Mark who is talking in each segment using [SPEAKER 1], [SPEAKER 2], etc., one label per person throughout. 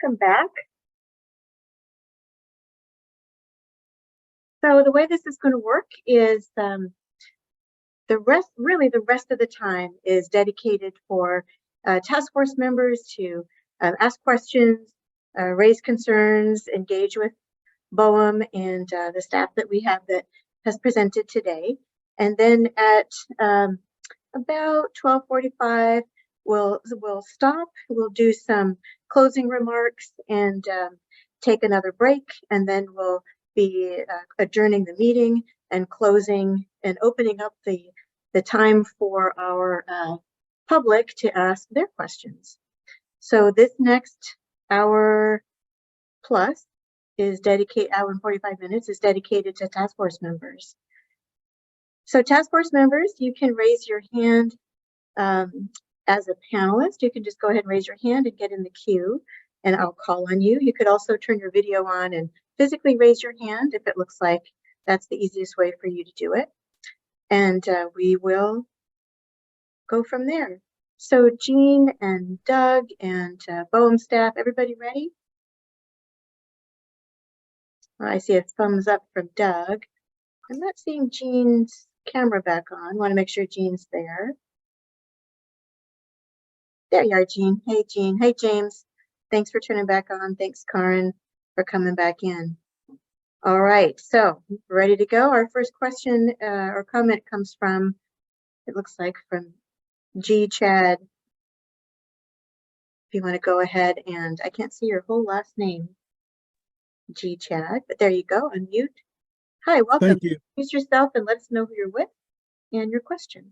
[SPEAKER 1] welcome back. So the way this is going to work is the rest of the time is dedicated for task force members to ask questions, raise concerns, engage with BOEM and the staff that we have that has presented today. And then at about 12:45, we'll stop. We'll do some closing remarks and take another break, and then we'll be adjourning the meeting and closing and opening up the time for our public to ask their questions. So this next hour plus is hour and 45 minutes is dedicated to task force members. So task force members, you can raise your hand as a panelist. You can just go ahead and raise your hand and get in the queue, and I'll call on you. You could also turn your video on and physically raise your hand if it looks like that's the easiest way for you to do it. And we will go from there. So Jean and Doug and BOEM staff, everybody ready? I see a thumbs up from Doug. I'm not seeing Jean's camera back on. Want to make sure Jean's there. There you are, Jean. Hey, Jean. Hey, James. Thanks for turning back on. Thanks, Karen, for coming back in. All right, so ready to go. Our first question or comment comes from, it looks like from G. Chad. If you want to go ahead and, I can't see your whole last name, G. Chad, but there you go, unmute. Hi, welcome.
[SPEAKER 2] Thank you.
[SPEAKER 1] Introduce yourself and let us know who you're with and your question.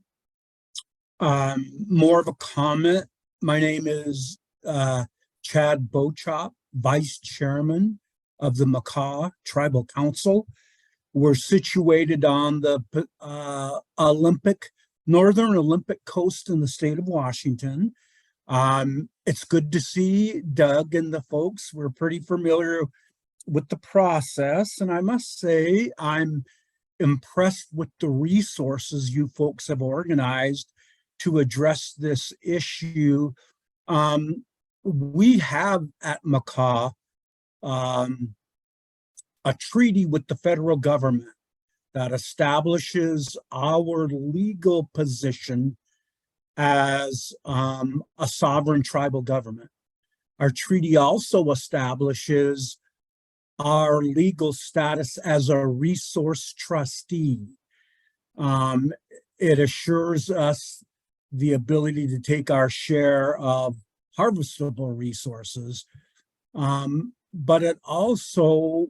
[SPEAKER 2] More of a comment. My name is Chad Beauchop, Vice Chairman of the Makah Tribal Council. We're situated on the Northern Olympic coast in the state of Washington. It's good to see Doug and the folks. We're pretty familiar with the process, and I must say I'm impressed with the resources you folks have organized to address this issue. We have at Makah a treaty with the federal government that establishes our legal position as a sovereign tribal government. Our treaty also establishes our legal status as a resource trustee. It assures us the ability to take our share of harvestable resources, but it also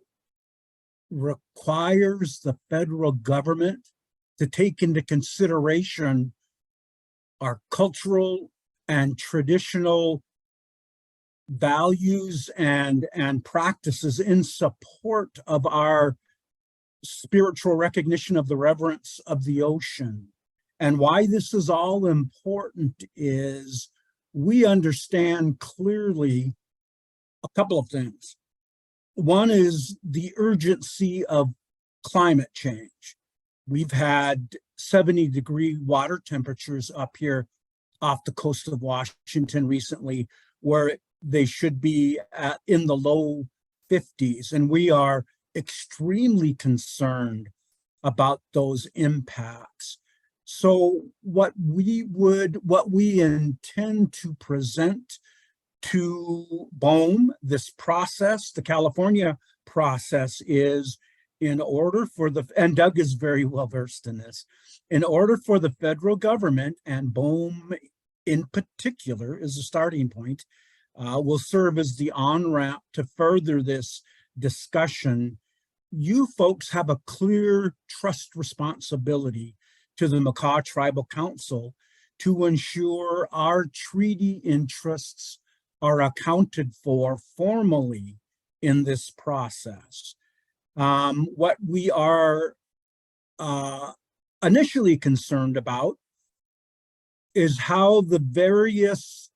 [SPEAKER 2] requires the federal government to take into consideration our cultural and traditional values and practices in support of our spiritual recognition of the reverence of the ocean. And why this is all important is we understand clearly a couple of things. One is the urgency of climate change. We've had 70-degree water temperatures up here off the coast of Washington recently, where they should be in the low 50s, and we are extremely concerned about those impacts. So what we intend to present to BOEM, this process, the California process, is in order for and Doug is very well versed in this, in order for the federal government, and BOEM in particular is a starting point, will serve as the on-ramp to further this discussion. You folks have a clear trust responsibility to the Makah Tribal Council to ensure our treaty interests are accounted for formally in this process. What we are initially concerned about is how the various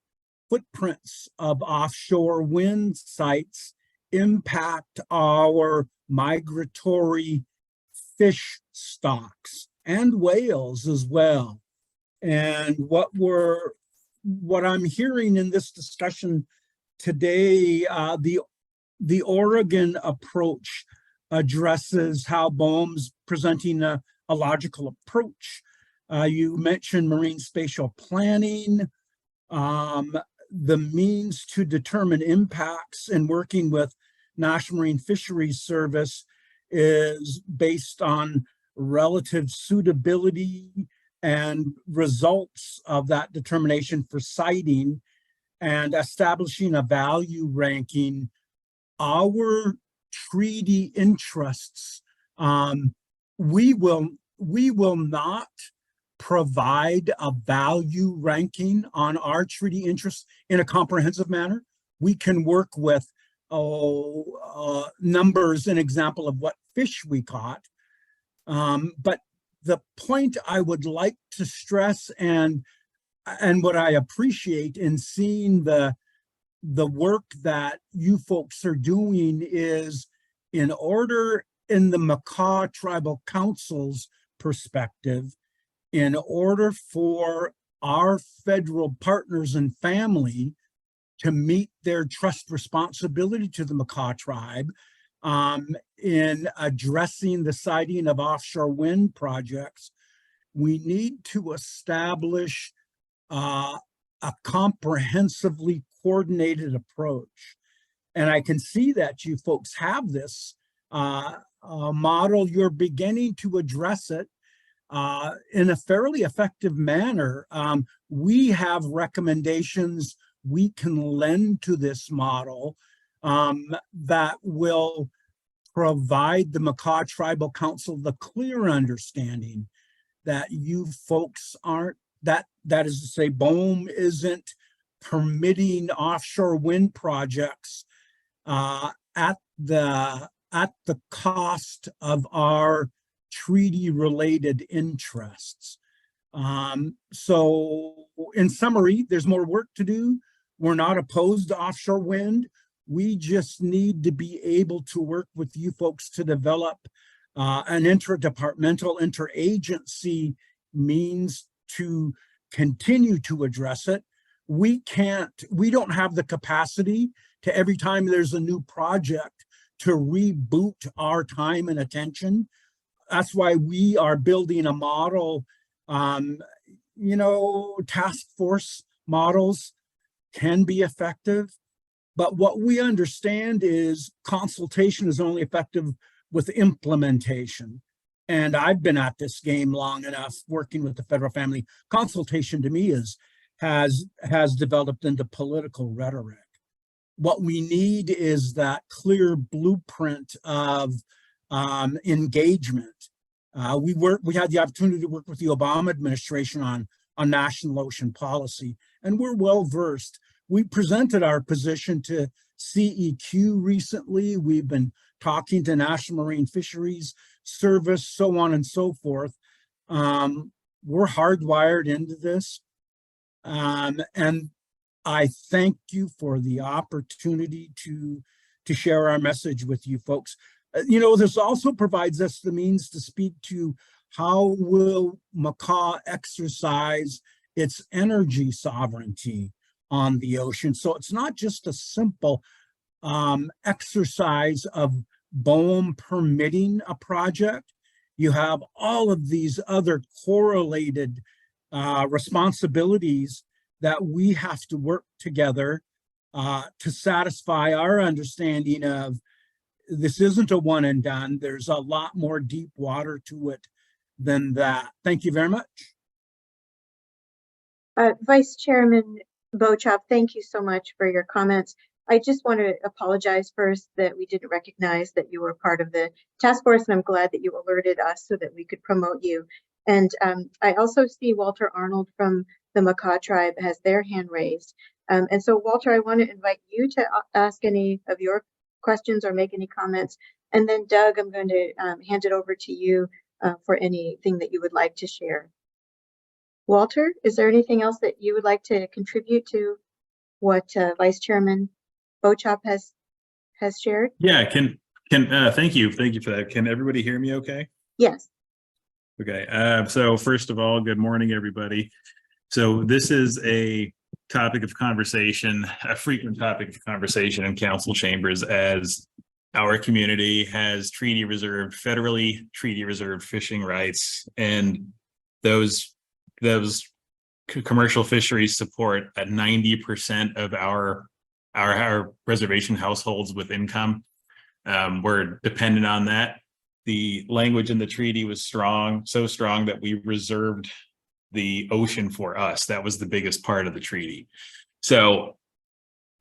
[SPEAKER 2] footprints of offshore wind sites impact our migratory fish stocks and whales as well. And what I'm hearing in this discussion today, the Oregon approach addresses how BOEM's presenting a logical approach. You mentioned marine spatial planning, the means to determine impacts in working with National Marine Fisheries Service is based on relative suitability and results of that determination for siting and establishing a value ranking. Our treaty interests, we will not provide a value ranking on our treaty interests in a comprehensive manner. We can work with numbers, an example of what fish we caught. But the point I would like to stress, and what I appreciate in seeing the work that you folks are doing, is in order, in the Makah Tribal Council's perspective, in order for our federal partners and family to meet their trust responsibility to the Makah tribe in addressing the siting of offshore wind projects, we need to establish a comprehensively coordinated approach. And I can see that you folks have this model. You're beginning to address it in a fairly effective manner. We have recommendations we can lend to this model that will provide the Makah Tribal Council the clear understanding that you folks aren't, that is to say, BOEM isn't permitting offshore wind projects at the cost of our treaty-related interests. So in summary, there's more work to do. We're not opposed to offshore wind. We just need to be able to work with you folks to develop an interdepartmental, interagency means to continue to address it. We don't have the capacity to, every time there's a new project, to reboot our time and attention. That's why we are building a model. Task force models can be effective, but what we understand is consultation is only effective with implementation. And I've been at this game long enough working with the federal family. Consultation to me has developed into political rhetoric. What we need is that clear blueprint of engagement. We had the opportunity to work with the Obama administration on national ocean policy, and we're well versed. We presented our position to CEQ recently. We've been talking to National Marine Fisheries Service, so on and so forth. We're hardwired into this. And I thank you for the opportunity to share our message with you folks. This also provides us the means to speak to how will Makah exercise its energy sovereignty on the ocean. So it's not just a simple exercise of BOEM permitting a project. You have all of these other correlated responsibilities that we have to work together to satisfy our understanding of this isn't a one and done. There's a lot more deep water to it than that. Thank you very much.
[SPEAKER 1] Vice Chairman Beauchamp, thank you so much for your comments. I just want to apologize first that we didn't recognize that you were part of the task force, and I'm glad that you alerted us so that we could promote you. And I also see Walter Arnold from the Makah tribe has their hand raised. And so, Walter, I want to invite you to ask any of your questions or make any comments. And then, Doug, I'm going to hand it over to you for anything that you would like to share. Walter, is there anything else that you would like to contribute to what Vice Chairman Beauchamp has shared?
[SPEAKER 3] Yeah, thank you for that. Can everybody hear me okay?
[SPEAKER 1] Yes.
[SPEAKER 3] Okay, so first of all, good morning, everybody. So this is a topic of conversation, a frequent topic of conversation in council chambers, as our community has federally treaty reserved fishing rights, and those commercial fisheries support at 90% of our reservation households with income. We're dependent on that. The language in the treaty was strong, so strong that we reserved the ocean for us. That was the biggest part of the treaty. So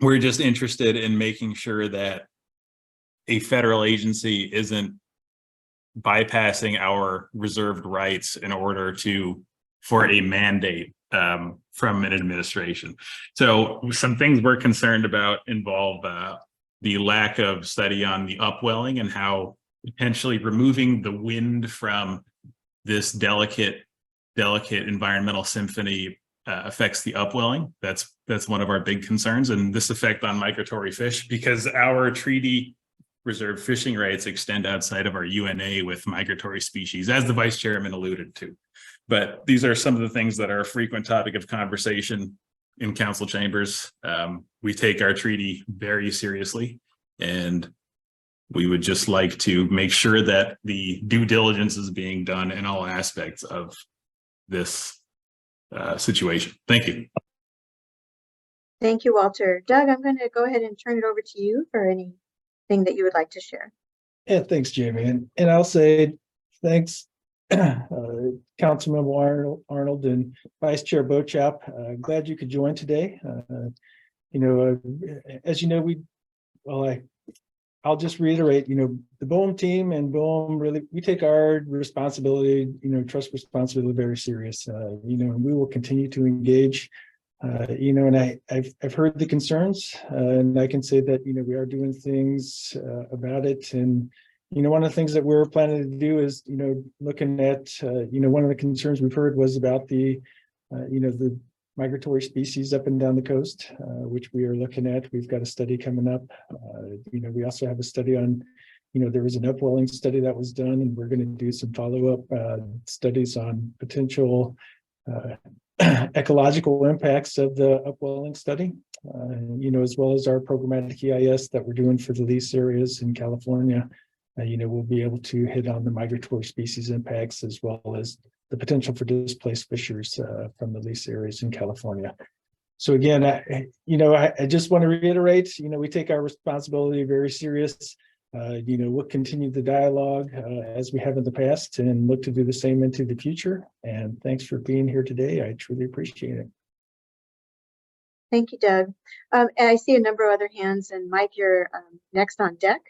[SPEAKER 3] we're just interested in making sure that a federal agency isn't bypassing our reserved rights in order for a mandate from an administration. So some things we're concerned about involve the lack of study on the upwelling and how potentially removing the wind from this delicate environmental symphony affects the upwelling. That's one of our big concerns, and this effect on migratory fish, because our treaty reserved fishing rights extend outside of our UNA with migratory species, as the vice chairman alluded to. But these are some of the things that are a frequent topic of conversation in council chambers. We take our treaty very seriously, and we would just like to make sure that the due diligence is being done in all aspects of this situation. Thank you.
[SPEAKER 1] Thank you, Walter. Doug, I'm going to go ahead and turn it over to you for anything that you would like to share.
[SPEAKER 4] Yeah, thanks, Jamie. And I'll say thanks, Councilmember Arnold and Vice Chair Bochap. Glad you could join today. As you know, I'll just reiterate, the BOEM team and BOEM really, we take our responsibility, trust responsibility very serious, and we will continue to engage, and I've heard the concerns, and I can say that, we are doing things about it. And, one of the things that we're planning to do is, looking at, one of the concerns we've heard was about the migratory species up and down the coast, which we are looking at. We've got a study coming up. We also have a study on, there was an upwelling study that was done, and we're going to do some follow-up studies on potential ecological impacts of the upwelling study, as well as our programmatic EIS that we're doing for the lease areas in California. We'll be able to hit on the migratory species impacts, as well as the potential for displaced fishers from the lease areas in California. So again, I just want to reiterate, we take our responsibility very serious. We'll continue the dialogue as we have in the past, and look to do the same into the future. And thanks for being here today. I truly appreciate it.
[SPEAKER 1] Thank you, Doug. And I see a number of other hands, and Mike, you're next on deck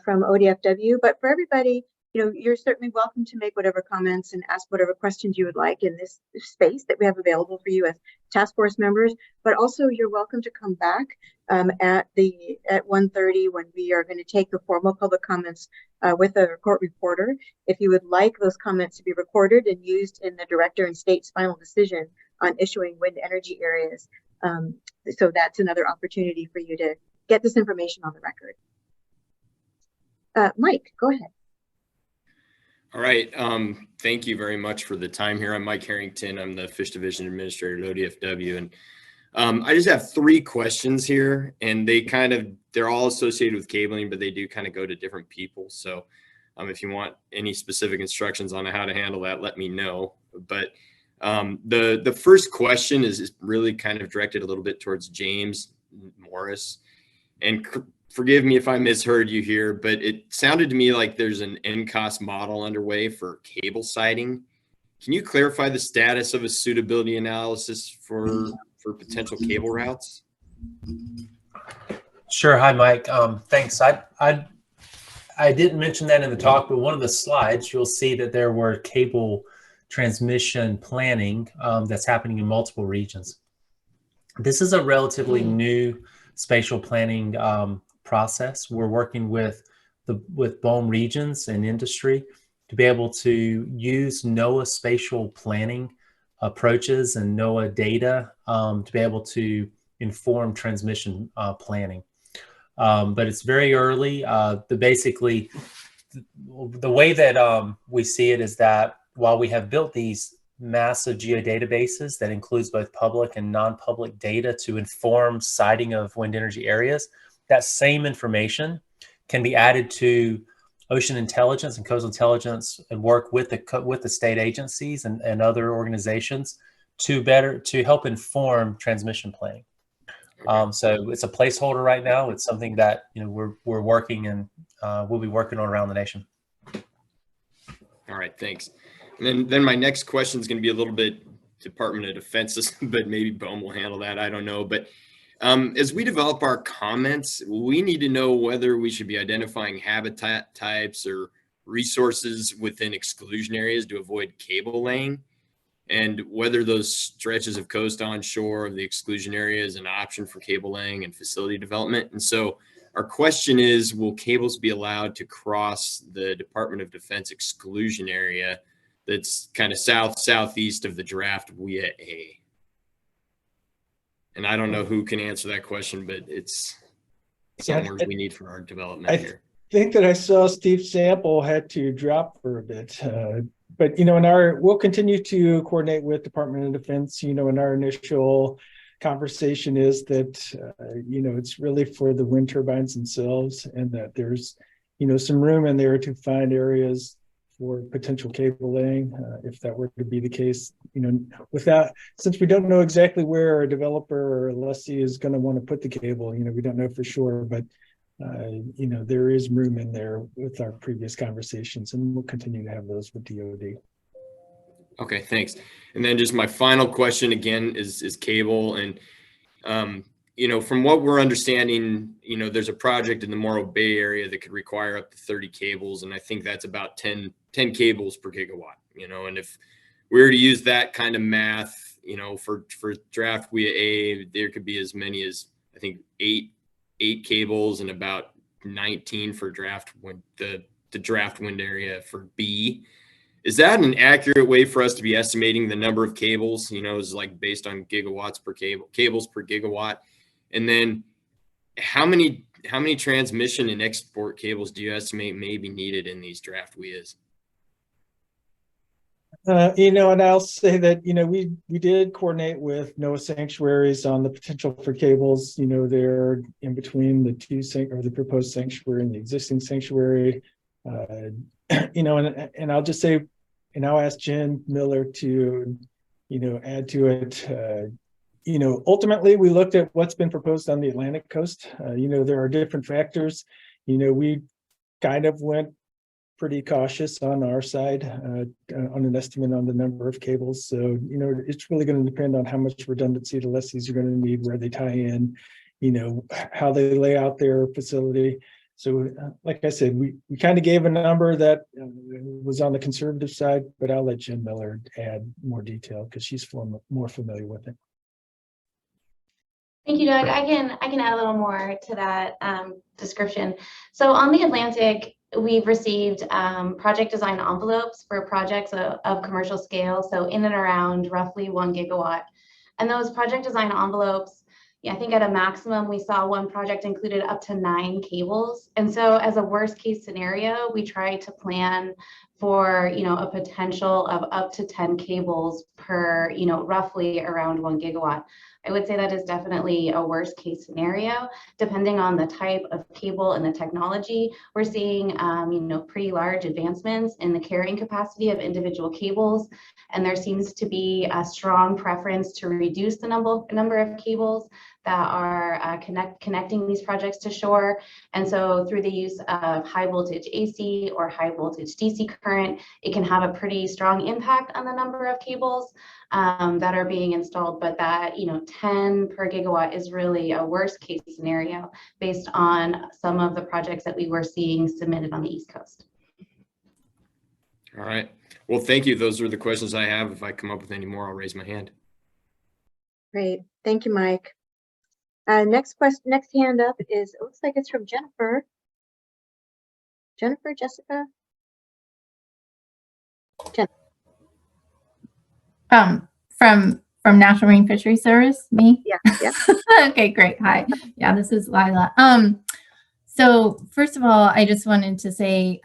[SPEAKER 1] from ODFW. But for everybody, you're certainly welcome to make whatever comments and ask whatever questions you would like in this space that we have available for you as task force members. But also, you're welcome to come back at 1:30 when we are going to take the formal public comments with a court reporter. If you would like those comments to be recorded and used in the director and state's final decision on issuing wind energy areas, so that's another opportunity for you to get this information on the record. Mike, go ahead.
[SPEAKER 5] All right. Thank you very much for the time here. I'm Mike Harrington. I'm the Fish Division Administrator at ODFW. And I just have 3 questions here, and they're all associated with cabling, but they do kind of go to different people. So if you want any specific instructions on how to handle that, let me know. But the first question is really kind of directed a little bit towards James Morris. And forgive me if I misheard you here, but it sounded to me like there's an NCOS model underway for cable siting. Can you clarify the status of a suitability analysis for potential cable routes?
[SPEAKER 6] Sure. Hi, Mike. Thanks. I didn't mention that in the talk, but one of the slides, you'll see that there were cable transmission planning that's happening in multiple regions. This is a relatively new spatial planning process. We're working with BOEM regions and industry to be able to use NOAA spatial planning approaches and NOAA data to be able to inform transmission planning. But it's very early. The way that we see it is that while we have built these massive geodatabases that includes both public and non-public data to inform siting of wind energy areas. That same information can be added to ocean intelligence and coastal intelligence and work with the state agencies and other organizations to help inform transmission planning. So it's a placeholder right now. It's something that we're working and we'll be working on around the nation.
[SPEAKER 5] All right, thanks. And then my next question is going to be a little bit Department of Defense, but maybe BOEM will handle that. I don't know. But as we develop our comments, we need to know whether we should be identifying habitat types or resources within exclusion areas to avoid cable laying, and whether those stretches of coast onshore of the exclusion area is an option for cable laying and facility development. And so our question is, will cables be allowed to cross the Department of Defense exclusion area that's kind of southeast of the draft WIA A? And I don't know who can answer that question, but it's something we need for our development here.
[SPEAKER 4] I think that I saw Steve Sample had to drop for a bit, but we'll continue to coordinate with Department of Defense. In our initial conversation is that it's really for the wind turbines themselves, and that there's some room in there to find areas for potential cable laying, if that were to be the case. Since we don't know exactly where a developer or a lessee is going to want to put the cable, we don't know for sure, but there is room in there with our previous conversations, and we'll continue to have those with DoD.
[SPEAKER 5] Okay, thanks. And then just my final question again is cable. And, from what we're understanding, there's a project in the Morro Bay area that could require up to 30 cables. And I think that's about 10 cables per gigawatt, and if we were to use that kind of math, for draft WIA A, there could be as many as, I think, eight cables and about 19 for the draft wind area for B. Is that an accurate way for us to be estimating the number of cables? Is like based on gigawatts per cables per gigawatt? And then how many transmission and export cables do you estimate may be needed in these draft WIAs?
[SPEAKER 4] And I'll say that, we did coordinate with NOAA sanctuaries on the potential for cables. They're in between the proposed sanctuary and the existing sanctuary. And I'll just say, and I'll ask Jen Miller to, add to it. Ultimately, we looked at what's been proposed on the Atlantic coast. There are different factors. We kind of went pretty cautious on our side on an estimate on the number of cables. So, it's really going to depend on how much redundancy the lessees are going to need, where they tie in, how they lay out their facility. So like I said, we kind of gave a number that was on the conservative side, but I'll let Jen Miller add more detail because she's more familiar with it.
[SPEAKER 7] Thank you, Doug. I can add a little more to that description. So on the Atlantic, we've received project design envelopes for projects of commercial scale, so in and around roughly 1 gigawatt. And those project design envelopes, I think at a maximum, we saw one project included up to 9 cables. And so as a worst case scenario, we try to plan for, a potential of up to 10 cables per, roughly around 1 gigawatt. I would say that is definitely a worst case scenario. Depending on the type of cable and the technology, we're seeing, pretty large advancements in the carrying capacity of individual cables. And there seems to be a strong preference to reduce the number of cables that are connecting these projects to shore. And so through the use of high voltage AC or high voltage DC current, it can have a pretty strong impact on the number of cables that are being installed. But that, 10 per gigawatt is really a worst case scenario based on some of the projects that we were seeing submitted on the East Coast.
[SPEAKER 5] All right. Well, thank you. Those are the questions I have. If I come up with any more, I'll raise my hand.
[SPEAKER 1] Great. Thank you, Mike. Next hand up is, it looks like it's from Jennifer. Jessica?
[SPEAKER 8] From National Marine Fisheries Service, me?
[SPEAKER 1] Yeah.
[SPEAKER 8] Okay, great. Hi. Yeah, this is Lila. So first of all, I just wanted to say,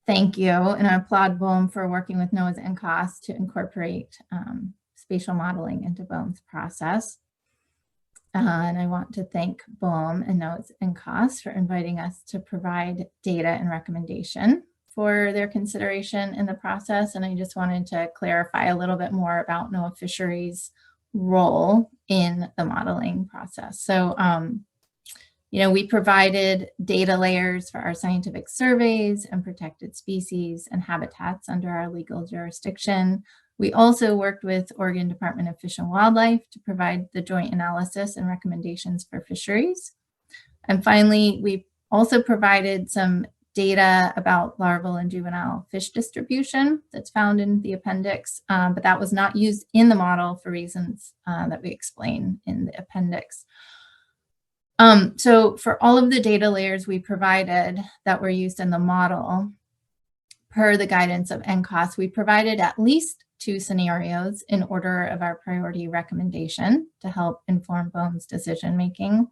[SPEAKER 8] thank you, and I applaud BOEM for working with NOAA's NCOS to incorporate spatial modeling into BOEM's process. And I want to thank BOEM and NOAA's NCOS for inviting us to provide data and recommendation for their consideration in the process. And I just wanted to clarify a little bit more about NOAA Fisheries' role in the modeling process. So, you know, we provided data layers for our scientific surveys and protected species and habitats under our legal jurisdiction. We also worked with Oregon Department of Fish and Wildlife to provide the joint analysis and recommendations for fisheries. And finally, we also provided some data about larval and juvenile fish distribution that's found in the appendix, but that was not used in the model for reasons that we explain in the appendix. So for all of the data layers we provided that were used in the model, per the guidance of NCOS, we provided at least 2 scenarios in order of our priority recommendation to help inform BOEM's decision making.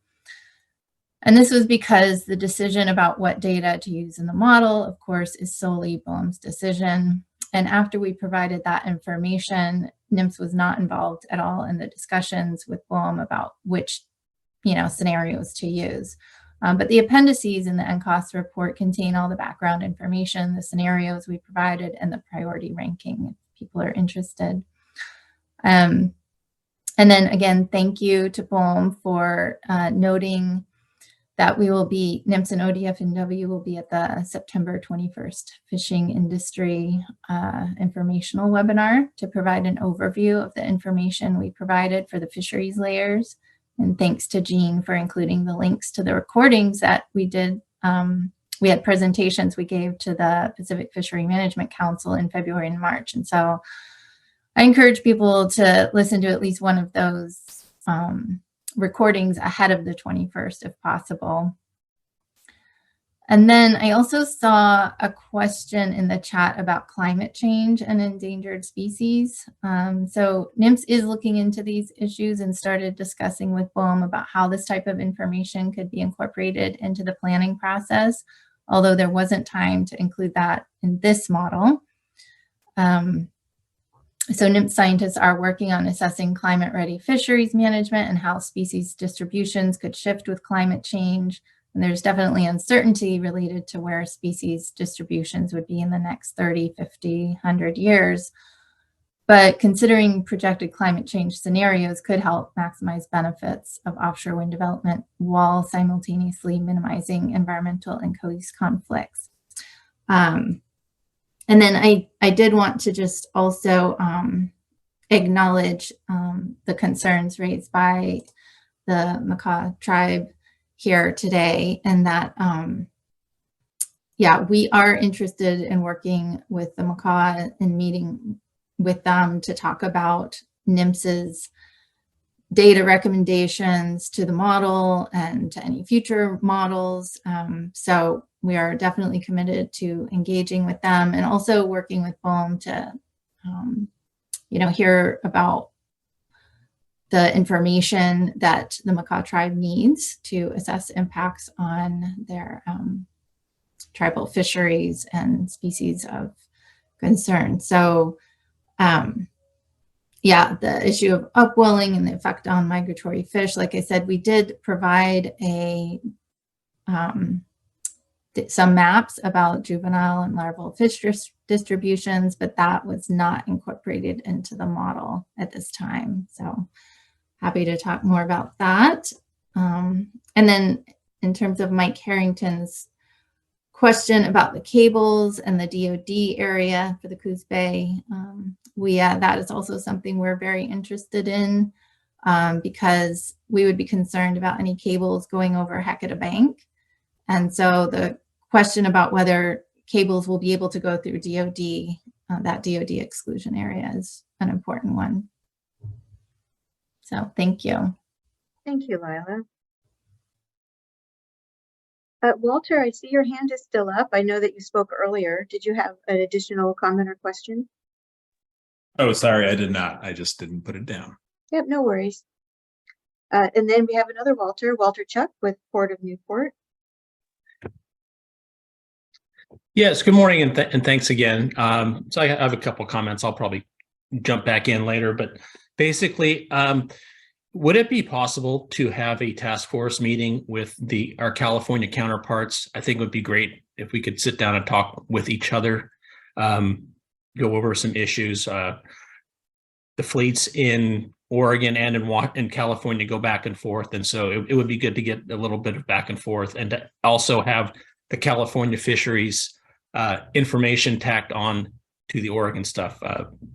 [SPEAKER 8] And this was because the decision about what data to use in the model, of course, is solely BOEM's decision. And after we provided that information, NMFS was not involved at all in the discussions with BOEM about which, you know, scenarios to use. But the appendices in the NCOS report contain all the background information, the scenarios we provided, and the priority ranking if people are interested. And then again, thank you to BOEM for noting that we will be, NMFS and ODF&W will be at the September 21st Fishing Industry informational webinar to provide an overview of the information we provided for the fisheries layers. And thanks to Jean for including the links to the recordings that we did. We had presentations we gave to the Pacific Fishery Management Council in February and March. And so I encourage people to listen to at least one of those recordings ahead of the 21st if possible. And then I also saw a question in the chat about climate change and endangered species. So NMFS is looking into these issues and started discussing with BOEM about how this type of information could be incorporated into the planning process, although there wasn't time to include that in this model. So NMFS scientists are working on assessing climate-ready fisheries management and how species distributions could shift with climate change. And there's definitely uncertainty related to where species distributions would be in the next 30, 50, 100 years. But considering projected climate change scenarios could help maximize benefits of offshore wind development while simultaneously minimizing environmental and coast conflicts. And then I did want to just also acknowledge the concerns raised by the Makah tribe here today, and that, yeah, we are interested in working with the Makah and meeting with them to talk about NMFS's data recommendations to the model and to any future models. So we are definitely committed to engaging with them and also working with BOEM to, you know, hear about the information that the Makah tribe needs to assess impacts on their tribal fisheries and species of concern. So, yeah, the issue of upwelling and the effect on migratory fish, like I said, we did provide some maps about juvenile and larval fish distributions, but that was not incorporated into the model at this time. So happy to talk more about that. And then in terms of Mike Harrington's question about the cables and the DoD area for the Coos Bay, that is also something we're very interested in because we would be concerned about any cables going over Hecata Bank. And so the question about whether cables will be able to go through DoD, that DoD exclusion area is an important one. So thank you.
[SPEAKER 1] Thank you, Lila. Walter, I see your hand is still up. I know that you spoke earlier. Did you have an additional comment or question?
[SPEAKER 3] Oh, sorry, I did not. I just didn't put it down.
[SPEAKER 1] Yep, no worries. And then we have another Walter Chuck with Port of Newport.
[SPEAKER 6] Yes, good morning and thanks again. So I have a couple comments. I'll probably jump back in later, but basically, would it be possible to have a task force meeting with our California counterparts? I think it would be great if we could sit down and talk with each other, go over some issues. The fleets in Oregon and in California go back and forth, and so it would be good to get a little bit of back and forth, and to also have the California fisheries information tacked on to the Oregon stuff.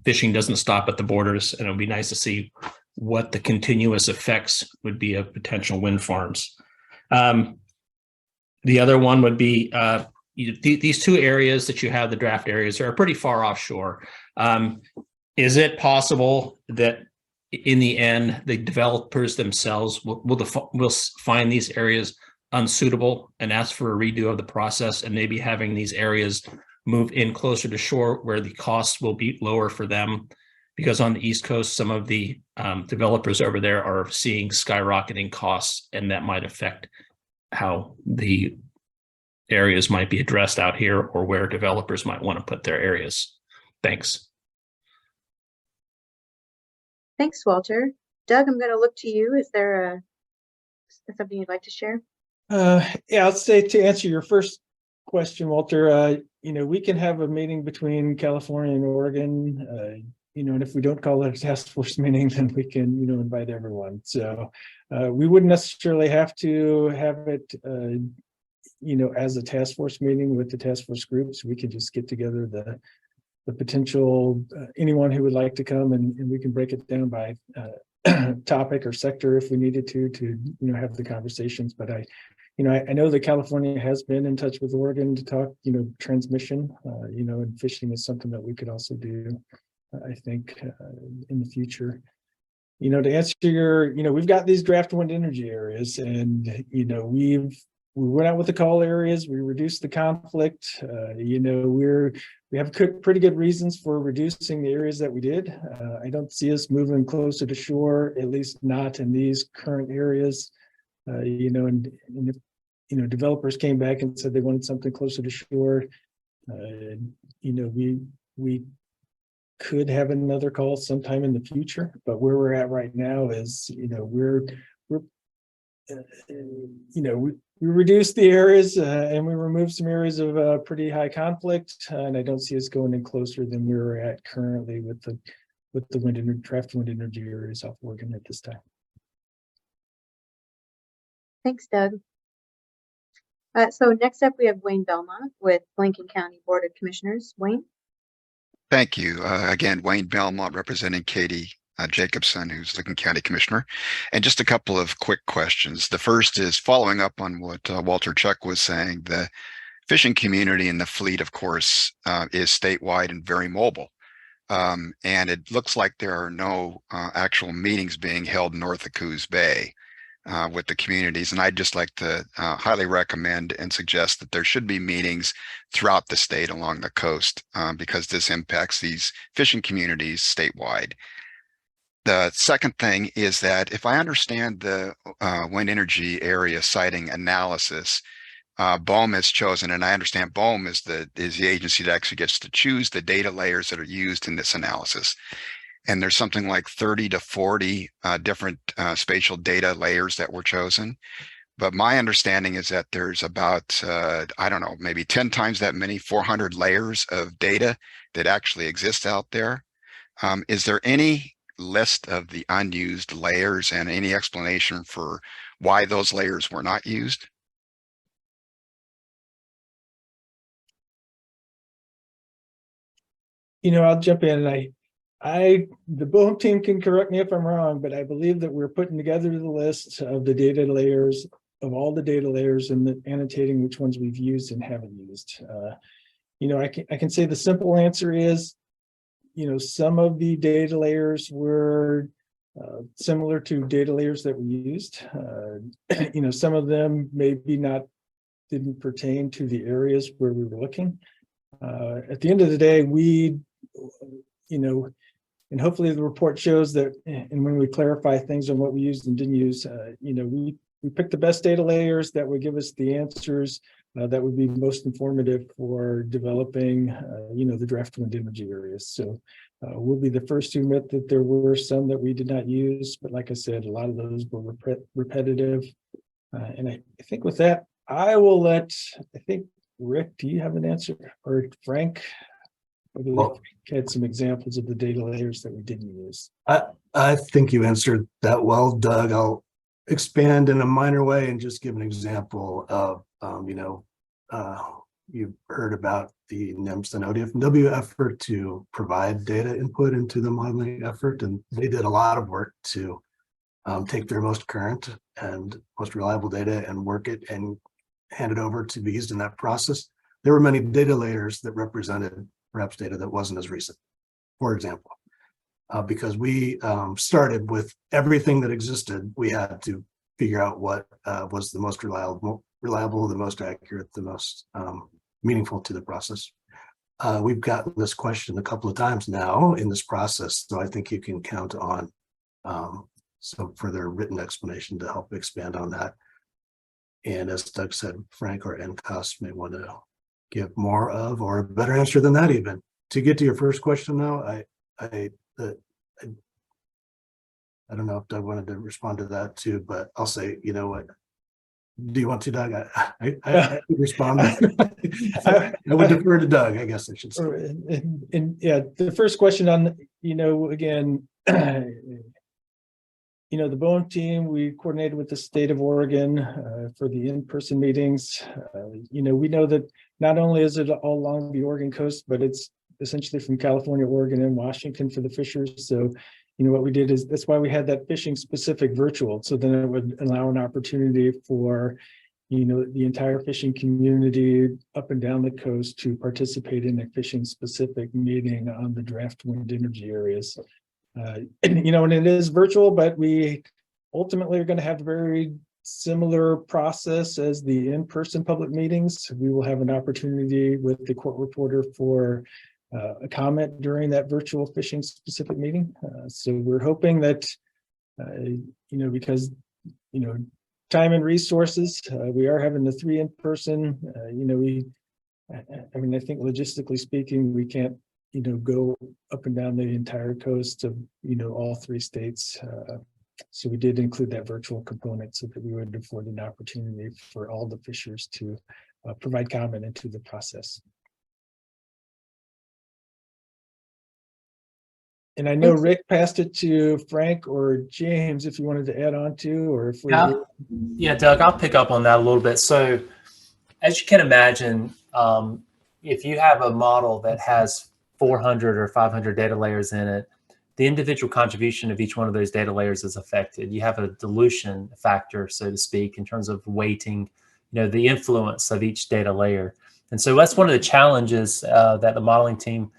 [SPEAKER 6] Fishing doesn't stop at the borders, and it would be nice to see what the continuous effects would be of potential wind farms. The other one would be these two areas that you have, the draft areas, are pretty far offshore. Is it possible that in the end, the developers themselves will find these areas unsuitable and ask for a redo of the process, and maybe having these areas move in closer to shore where the costs will be lower for them? Because on the East Coast, some of the developers over there are seeing skyrocketing costs, and that might affect how the areas might be addressed out here, or where developers might want to put their areas. Thanks.
[SPEAKER 1] Thanks, Walter. Doug, I'm going to look to you. Is there something you'd like to share?
[SPEAKER 4] Yeah, I'll say, to answer your first question, Walter, we can have a meeting between California and Oregon, and if we don't call it a task force meeting, then we can, invite everyone. So we wouldn't necessarily have to have it, as a task force meeting with the task force groups. We could just get together the potential, anyone who would like to come, and we can break it down by topic or sector if we needed to have the conversations. But I know that California has been in touch with Oregon to talk, transmission, and fishing is something that we could also do, I think, in the future. To answer your, we've got these draft wind energy areas, and, we went out with the call areas, we reduced the conflict, we have pretty good reasons for reducing the areas that we did. I don't see us moving closer to shore, at least not in these current areas. And if, developers came back and said they wanted something closer to shore, we could have another call sometime in the future. But where we're at right now is, we reduced the areas and we removed some areas of pretty high conflict, and I don't see us going in closer than we're at currently with the draft wind energy areas off Oregon at this time.
[SPEAKER 1] Thanks, Doug. So next up, we have Wayne Belmont with Lincoln County Board of Commissioners. Wayne.
[SPEAKER 9] Thank you. Again, Wayne Belmont representing Katie Jacobson, who's Lincoln County Commissioner. And just a couple of quick questions. The first is following up on what Walter Chuck was saying. The fishing community and the fleet, of course, is statewide and very mobile. And it looks like there are no actual meetings being held north of Coos Bay with the communities. And I'd just like to highly recommend and suggest that there should be meetings throughout the state along the coast because this impacts these fishing communities statewide. The second thing is that if I understand the wind energy area siting analysis, BOEM has chosen, and I understand BOEM is the agency that actually gets to choose the data layers that are used in this analysis. And there's something like 30 to 40 different spatial data layers that were chosen. But my understanding is that there's about, I don't know, maybe 10 times that many, 400 layers of data that actually exist out there. Is there any list of the unused layers and any explanation for why those layers were not used?
[SPEAKER 4] I'll jump in, and the BOEM team can correct me if I'm wrong, but I believe that we're putting together the list of the data layers, of all the data layers, and annotating which ones we've used and haven't used. I can say the simple answer is, some of the data layers were similar to data layers that we used. Some of them maybe didn't pertain to the areas where we were looking. At the end of the day, and hopefully the report shows that, and when we clarify things on what we used and didn't use, we picked the best data layers that would give us the answers that would be most informative for developing, the draft wind energy areas. So we'll be the first to admit that there were some that we did not use, but like I said, a lot of those were repetitive. And I think with that, I will Rick, do you have an answer? Or Frank? I believe
[SPEAKER 10] Well,
[SPEAKER 4] Frank had some examples of the data layers that we didn't use.
[SPEAKER 10] I think you answered that well, Doug. I'll expand in a minor way and just give an example of, you've heard about the NIMS and ODFW effort to provide data input into the modeling effort. And they did a lot of work to take their most current and most reliable data and work it and hand it over to be used in that process. There were many data layers that represented perhaps data that wasn't as recent, for example. Because we started with everything that existed, we had to figure out what was the most reliable, the most accurate, the most meaningful to the process. We've gotten this question a couple of times now in this process, so I think you can count on some further written explanation to help expand on that. And as Doug said, Frank or NCOS may want to give more of or a better answer than that even. To get to your first question though, I don't know if Doug wanted to respond to that too, but I'll say, you know what? Do you want to, Doug? I would respond. I would defer to Doug, I guess I should say.
[SPEAKER 4] And yeah, the first question on, again, the BOEM team, we coordinated with the state of Oregon for the in-person meetings. We know that not only is it all along the Oregon coast, but it's essentially from California, Oregon, and Washington for the fishers. So, what we did is that's why we had that fishing specific virtual. So then it would allow an opportunity for, the entire fishing community up and down the coast to participate in a fishing specific meeting on the draft wind energy areas. And it is virtual, but we ultimately are going to have a very similar process as the in-person public meetings. We will have an opportunity with the court reporter for a comment during that virtual fishing specific meeting. So we're hoping that, because, time and resources, we are having the 3 in-person, I think logistically speaking, we can't, go up and down the entire coast of, all 3 states. So we did include that virtual component so that we would afford an opportunity for all the fishers to provide comment into the process. And I know Rick passed it to Frank or James if you wanted to add on to, or if we.
[SPEAKER 6] Yeah, Doug, I'll pick up on that a little bit. So as you can imagine, if you have a model that has 400 or 500 data layers in it, the individual contribution of each one of those data layers is affected. You have a dilution factor, so to speak, in terms of weighting, the influence of each data layer. And so that's one of the challenges that the modeling team,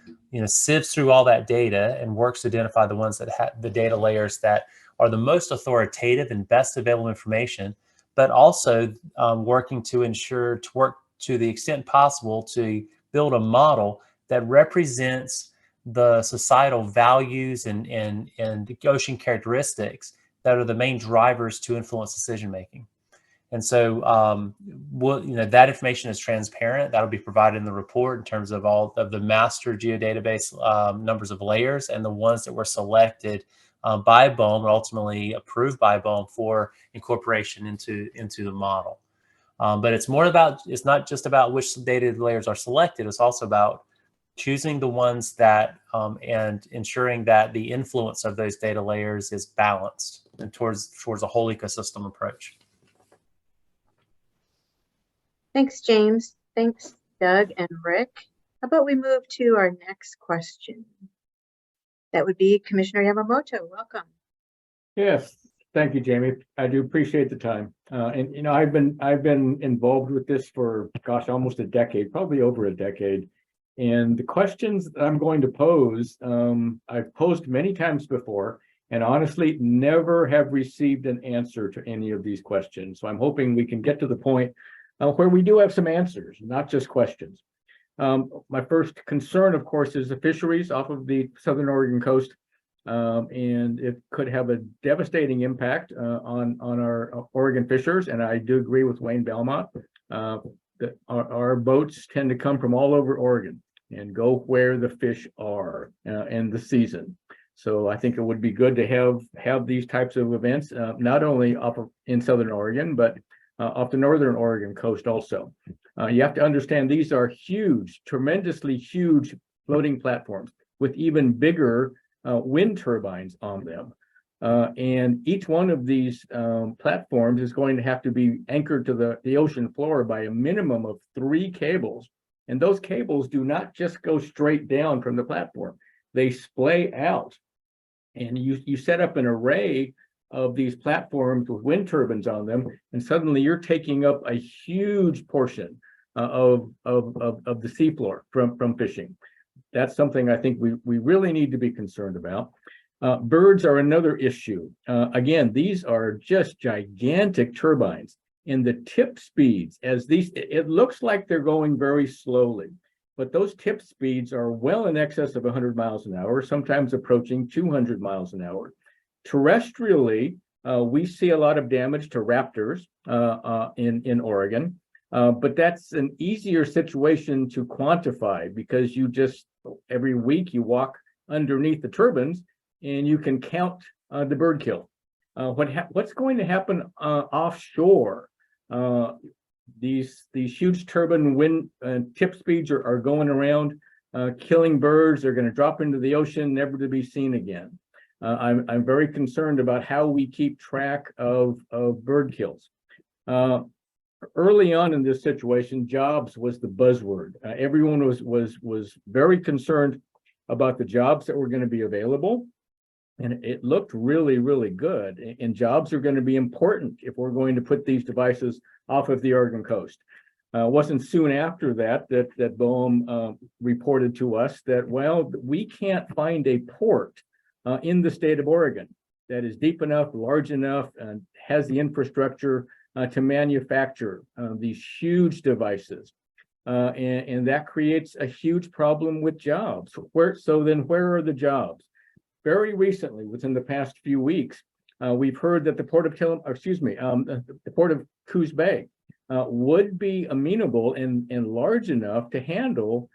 [SPEAKER 6] sieves through all that data and works to identify the ones that have the data layers that are the most authoritative and best available information, but also working to ensure to work to the extent possible to build a model that represents the societal values and ocean characteristics that are the main drivers to influence decision making. And so, that information is transparent. That'll be provided in the report in terms of all of the master geodatabase numbers of layers and the ones that were selected by BOEM and ultimately approved by BOEM for incorporation into the model. But it's not just about which data layers are selected. It's also about choosing the ones that and ensuring that the influence of those data layers is balanced and towards a whole ecosystem approach.
[SPEAKER 1] Thanks, James. Thanks, Doug and Rick. How about we move to our next question? That would be Commissioner Yamamoto. Welcome.
[SPEAKER 11] Yes, thank you, Jamie. I do appreciate the time. And I've been involved with this for, gosh, almost a decade, probably over a decade. And the questions that I'm going to pose, I've posed many times before, and honestly never have received an answer to any of these questions. So I'm hoping we can get to the point where we do have some answers, not just questions. My first concern, of course, is the fisheries off of the Southern Oregon coast. and it could have a devastating impact on our Oregon fishers. And I do agree with Wayne Belmont that our boats tend to come from all over Oregon and go where the fish are in the season. So I think it would be good to have these types of events, not only in Southern Oregon, but off the Northern Oregon coast also. You have to understand these are huge, tremendously huge floating platforms with even bigger wind turbines on them. And each one of these platforms is going to have to be anchored to the ocean floor by a minimum of 3 cables. And those cables do not just go straight down from the platform. They splay out. And you set up an array of these platforms with wind turbines on them, and suddenly you're taking up a huge portion of the seafloor from fishing. That's something I think we really need to be concerned about. Birds are another issue. Again, these are just gigantic turbines, and the tip speeds it looks like they're going very slowly, but those tip speeds are well in excess of 100 miles an hour, sometimes approaching 200 miles an hour. Terrestrially, we see a lot of damage to raptors in Oregon, but that's an easier situation to quantify because every week you walk underneath the turbines and you can count the bird kill. What's going to happen offshore? These huge turbine wind tip speeds are going around, killing birds. They're going to drop into the ocean, never to be seen again. I'm very concerned about how we keep track of bird kills. Early on in this situation, jobs was the buzzword. Everyone was very concerned about the jobs that were going to be available, and it looked really, really good. And jobs are going to be important if we're going to put these devices off of the Oregon coast. Wasn't soon after that BOEM reported to us that, well, we can't find a port in the state of Oregon that is deep enough, large enough, and has the infrastructure to manufacture these huge devices. And that creates a huge problem with jobs. So then where are the jobs? Very recently, within the past few weeks, we've heard that the port of Coos Bay would be amenable and large enough to handle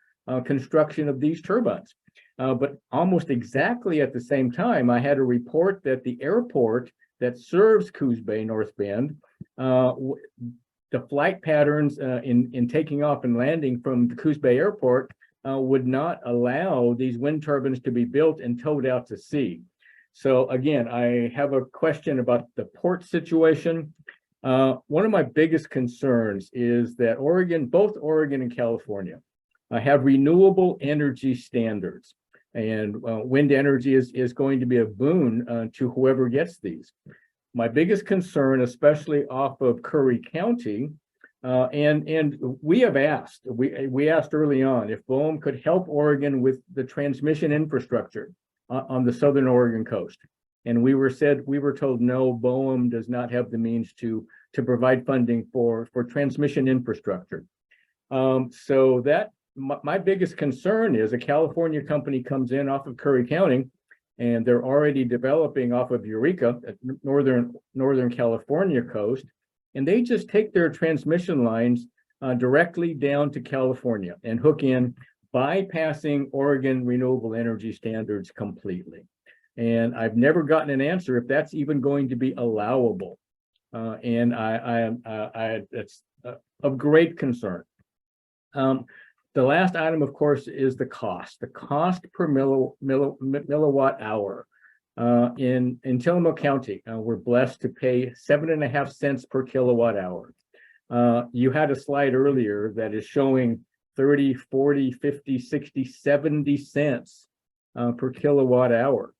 [SPEAKER 11] construction of these turbines. But almost exactly at the same time, I had a report that the airport that serves Coos Bay North Bend, the flight patterns in taking off and landing from the Coos Bay Airport would not allow these wind turbines to be built and towed out to sea. So again, I have a question about the port situation. One of my biggest concerns is that both Oregon and California have renewable energy standards. And wind energy is going to be a boon to whoever gets these. My biggest concern, especially off of Curry County, and we have asked, we asked early on if BOEM could help Oregon with the transmission infrastructure on the Southern Oregon coast. And we were told, no, BOEM does not have the means to provide funding for transmission infrastructure. So that my biggest concern is a California company comes in off of Curry County, and they're already developing off of Eureka, at Northern California coast, and they just take their transmission lines directly down to California and hook in, bypassing Oregon renewable energy standards completely. And I've never gotten an answer if that's even going to be allowable. And it's of great concern. The last item, of course, is the cost per milliwatt hour. In Tillamook County, we're blessed to pay 7.5 cents per kilowatt hour. You had a slide earlier that is showing 30, 40, 50, 60, 70 cents per kilowatt hour.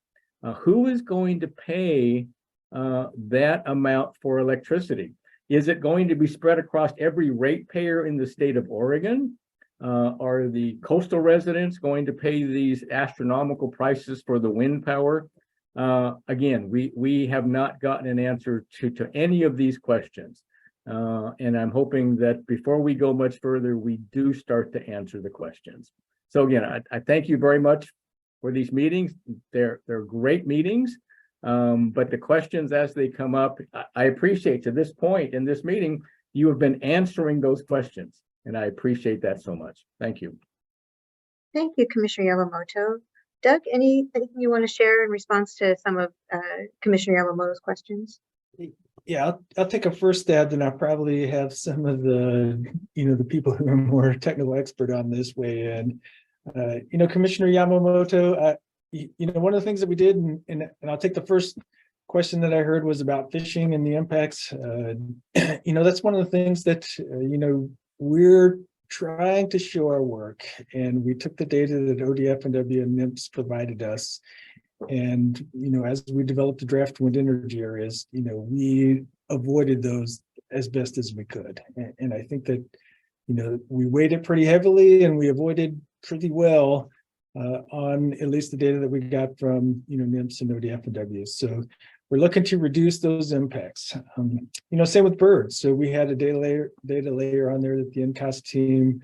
[SPEAKER 11] Who is going to pay that amount for electricity? Is it going to be spread across every ratepayer in the state of Oregon? Are the coastal residents going to pay these astronomical prices for the wind power? Again, we have not gotten an answer to any of these questions. And I'm hoping that before we go much further, we do start to answer the questions. So again, I thank you very much for these meetings. They're great meetings. But the questions as they come up, I appreciate to this point in this meeting, you have been answering those questions. And I appreciate that so much. Thank you.
[SPEAKER 1] Thank you, Commissioner Yamamoto. Doug, anything you want to share in response to some of Commissioner Yamamoto's questions?
[SPEAKER 4] Yeah, I'll take a first stab, and I'll probably have some of the, the people who are more technical expert on this weigh in. Commissioner Yamamoto, one of the things that we did, and I'll take the first question that I heard was about fishing and the impacts. That's one of the things that, we're trying to show our work, and we took the data that ODF&W and NIMS provided us. And, as we developed the draft wind energy areas, we avoided those as best as we could. And I think that, we weighed it pretty heavily and we avoided pretty well on at least the data that we got from, NIMS and ODF&W. So we're looking to reduce those impacts. Same with birds. So we had a data layer on there that the NCOS team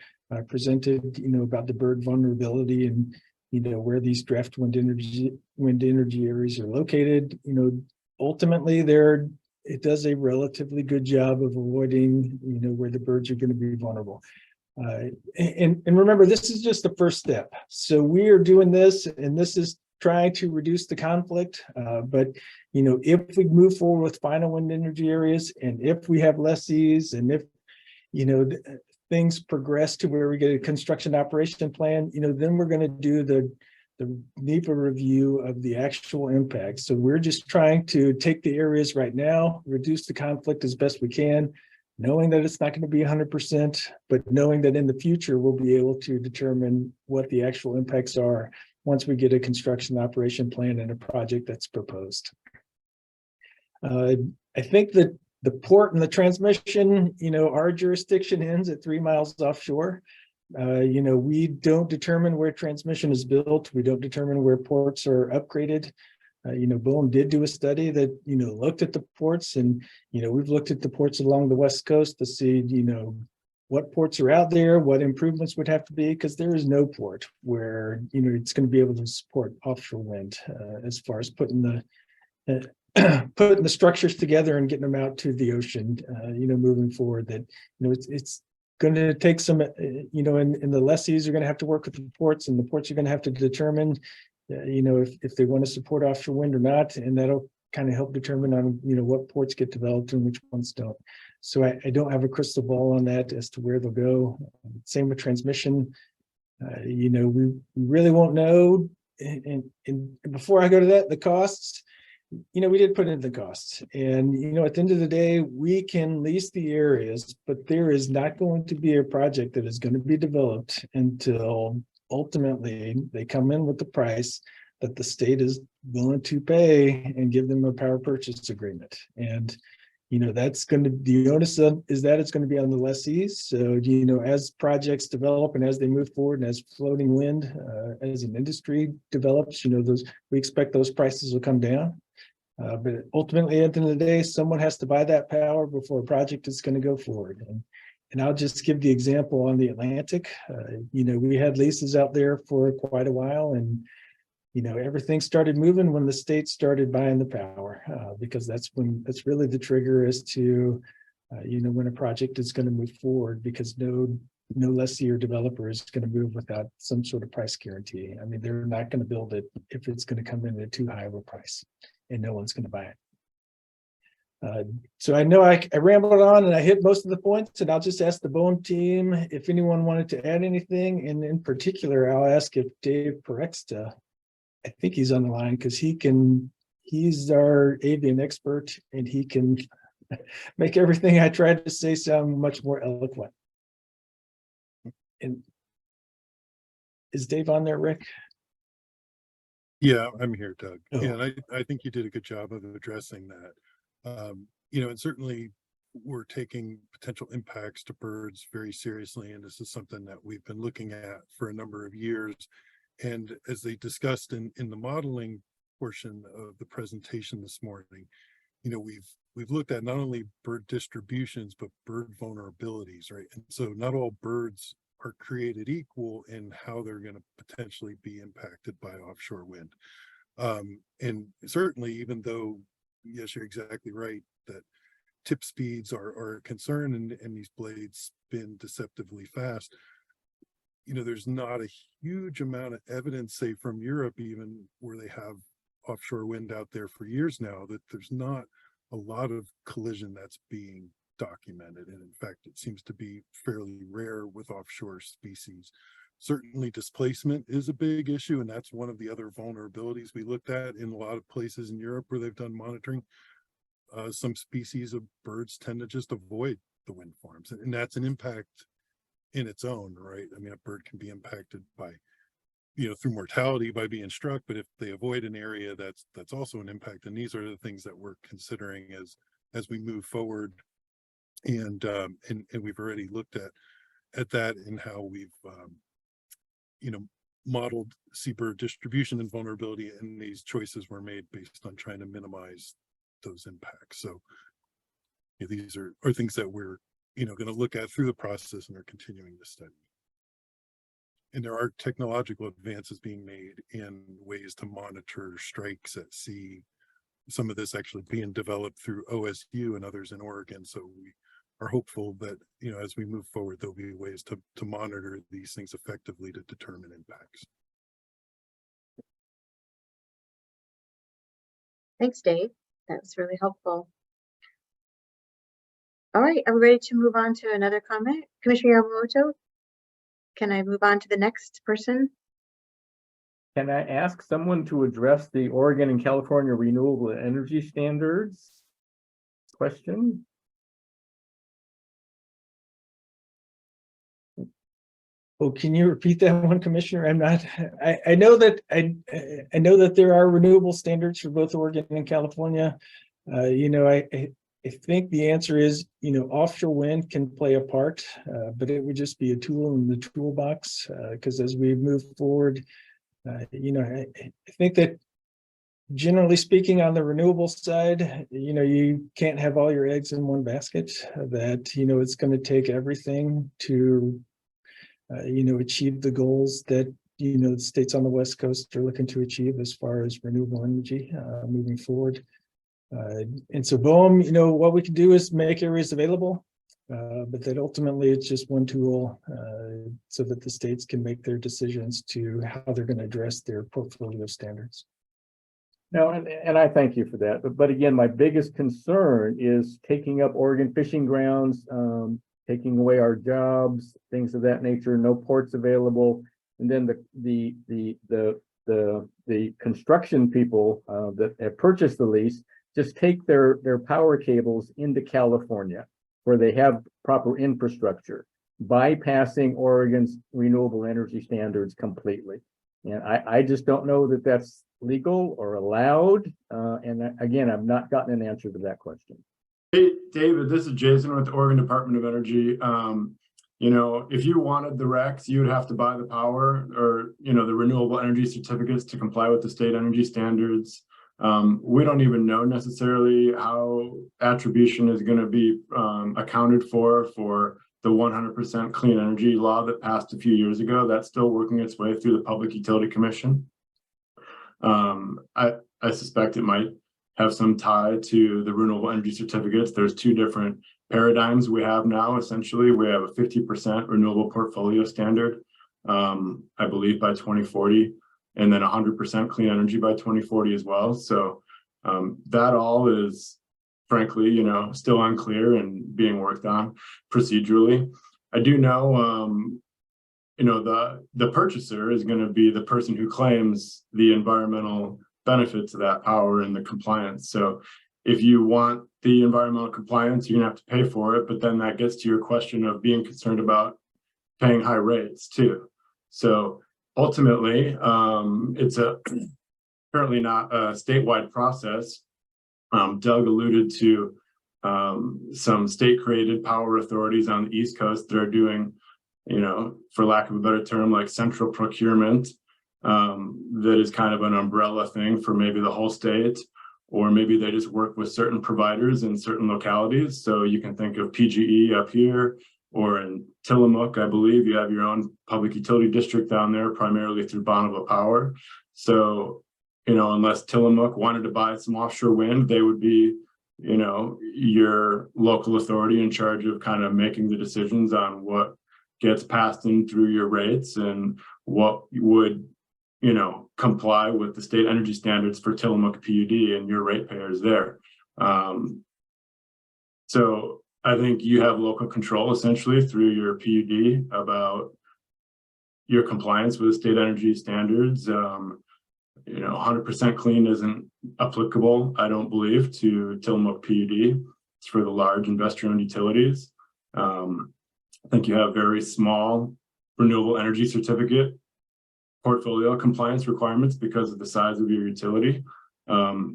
[SPEAKER 4] presented, about the bird vulnerability and, where these draft wind energy areas are located. Ultimately it does a relatively good job of avoiding, where the birds are going to be vulnerable. And remember, this is just the first step. So we are doing this, and this is trying to reduce the conflict. But, if we move forward with final wind energy areas, and if we have lessees, and if, things progress to where we get a construction operation plan, then we're going to do the NEPA review of the actual impact. So we're just trying to take the areas right now, reduce the conflict as best we can, knowing that it's not going to be 100%, but knowing that in the future, we'll be able to determine what the actual impacts are once we get a construction operation plan and a project that's proposed. I think that the port and the transmission, our jurisdiction ends at 3 miles offshore. We don't determine where transmission is built. We don't determine where ports are upgraded. BOEM did do a study that, looked at the ports, and, we've looked at the ports along the West Coast to see, what ports are out there, what improvements would have to be, because there is no port where, it's going to be able to support offshore wind as far as putting the structures together and getting them out to the ocean, moving forward. That, it's going to take some, and the lessees are going to have to work with the ports, and the ports are going to have to determine, if they want to support offshore wind or not, and that'll kind of help determine on, what ports get developed and which ones don't. So I don't have a crystal ball on that as to where they'll go. Same with transmission. We really won't know. And before I go to that, the costs, we did put in the costs, and, at the end of the day, we can lease the areas, but there is not going to be a project that is going to be developed until ultimately they come in with the price that the state is willing to pay and give them a power purchase agreement. And, that's going to, the onus is that it's going to be on the lessees. So, as projects develop and as they move forward, and as floating wind as an industry develops, we expect those prices will come down. But ultimately, at the end of the day, someone has to buy that power before a project is going to go forward. And I'll just give the example on the Atlantic. We had leases out there for quite a while, and, everything started moving when the state started buying the power, because that's really the trigger as to, when a project is going to move forward, because no lessee or developer is going to move without some sort of price guarantee. I mean, they're not going to build it if it's going to come in at too high of a price, and no one's going to buy it. So I know I rambled on and I hit most of the points, and I'll just ask the BOEM team if anyone wanted to add anything. And in particular, I'll ask if Dave Perexta, I think he's on the line, because he's our avian expert, and he can make everything I tried to say sound much more eloquent. And is Dave on there, Rick?
[SPEAKER 12] Yeah, I'm here, Doug.
[SPEAKER 4] Oh.
[SPEAKER 12] Yeah, and I think you did a good job of addressing that. And certainly we're taking potential impacts to birds very seriously, and this is something that we've been looking at for a number of years. And as they discussed in the modeling portion of the presentation this morning, we've looked at not only bird distributions, but bird vulnerabilities, right? And so not all birds are created equal in how they're going to potentially be impacted by offshore wind. And certainly, even though, yes, you're exactly right, that tip speeds are a concern and these blades spin deceptively fast, you know, there's not a huge amount of evidence, say from Europe, even where they have offshore wind out there for years now, that there's not a lot of collision that's being documented. And in fact, it seems to be fairly rare with offshore species. Certainly displacement is a big issue, and that's one of the other vulnerabilities we looked at in a lot of places in Europe where they've done monitoring. Some species of birds tend to just avoid the wind farms, and that's an impact in its own right. I mean, a bird can be impacted by, you know, through mortality by being struck, but if they avoid an area, that's also an impact. And these are the things that we're considering as we move forward. And we've already looked at that and how we've you know, modeled seabird distribution and vulnerability, and these choices were made based on trying to minimize those impacts. So yeah, these are things that we're, you know, going to look at through the process and are continuing to study. And there are technological advances being made in ways to monitor strikes at sea. Some of this actually being developed through OSU and others in Oregon. So we are hopeful that, you know, as we move forward, there'll be ways to monitor these things effectively to determine impacts.
[SPEAKER 1] Thanks, Dave. That was really helpful. All right, are we ready to move on to another comment? Commissioner Yamamoto, can I move on to the next person?
[SPEAKER 11] Can I ask someone to address the Oregon and California renewable energy standards question?
[SPEAKER 4] Oh, can you repeat that one, Commissioner? I'm not, I know that I know that there are renewable standards for both Oregon and California. You know, I think the answer is, you know, offshore wind can play a part, but it would just be a tool in the toolbox, because as we move forward, you know, I think that generally speaking on the renewable side, you know, you can't have all your eggs in one basket, that, you know, it's going to take everything to you know, achieve the goals that, you know, the states on the West Coast are looking to achieve as far as renewable energy moving forward. And so BOEM, you know, what we can do is make areas available, but that ultimately it's just one tool so that the states can make their decisions to how they're going to address their portfolio standards.
[SPEAKER 11] No, and I thank you for that. But again, my biggest concern is taking up Oregon fishing grounds, taking away our jobs, things of that nature, no ports available. And then the construction people that have purchased the lease just take their power cables into California where they have proper infrastructure, bypassing Oregon's renewable energy standards completely. And I just don't know that that's legal or allowed. And again, I've not gotten an answer to that question.
[SPEAKER 13] Hey, David, this is Jason with the Oregon Department of Energy. You know, if you wanted the RECs, you would have to buy the power or, you know, the renewable energy certificates to comply with the state energy standards. We don't even know necessarily how attribution is going to be accounted for the 100% clean energy law that passed a few years ago. That's still working its way through the Public Utility Commission. I suspect it might have some tie to the renewable energy certificates. There's two different paradigms we have now. Essentially, we have a 50% renewable portfolio standard, I believe by 2040, and then 100% clean energy by 2040 as well. So that all is, frankly, you know, still unclear and being worked on procedurally. I do know, you know, the purchaser is going to be the person who claims the environmental benefits of that power and the compliance. So if you want the environmental compliance, you're gonna have to pay for it, but then that gets to your question of being concerned about paying high rates too. So ultimately, it's apparently not a statewide process. Doug alluded to some state-created power authorities on the East Coast that are doing, you know, for lack of a better term, like central procurement. That is kind of an umbrella thing for maybe the whole state, or maybe they just work with certain providers in certain localities. So you can think of PGE up here, or in Tillamook, I believe you have your own public utility district down there, primarily through Bonneville Power. So, you know, unless Tillamook wanted to buy some offshore wind, they would be, you know, your local authority in charge of kind of making the decisions on what gets passed in through your rates and what would, you know, comply with the state energy standards for Tillamook PUD and your ratepayers there. So I think you have local control essentially through your PUD about your compliance with state energy standards. You know, 100% clean isn't applicable, I don't believe, to Tillamook PUD. It's for the large investor-owned utilities. I think you have very small renewable energy certificate portfolio compliance requirements because of the size of your utility.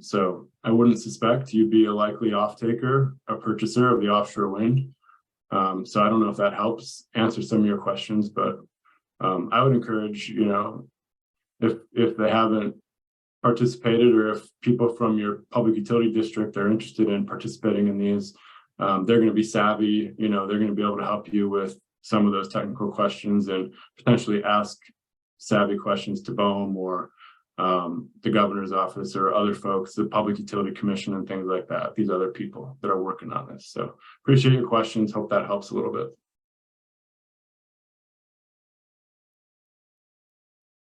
[SPEAKER 13] So I wouldn't suspect you'd be a likely off-taker, a purchaser of the offshore wind. So I don't know if that helps answer some of your questions, but I would encourage, you know, if they haven't participated or if people from your public utility district are interested in participating in these, they're going to be savvy, you know, they're going to be able to help you with some of those technical questions and potentially ask savvy questions to BOEM or the governor's office or other folks, the Public Utility Commission and things like that, these other people that are working on this. So appreciate your questions. Hope that helps a little bit.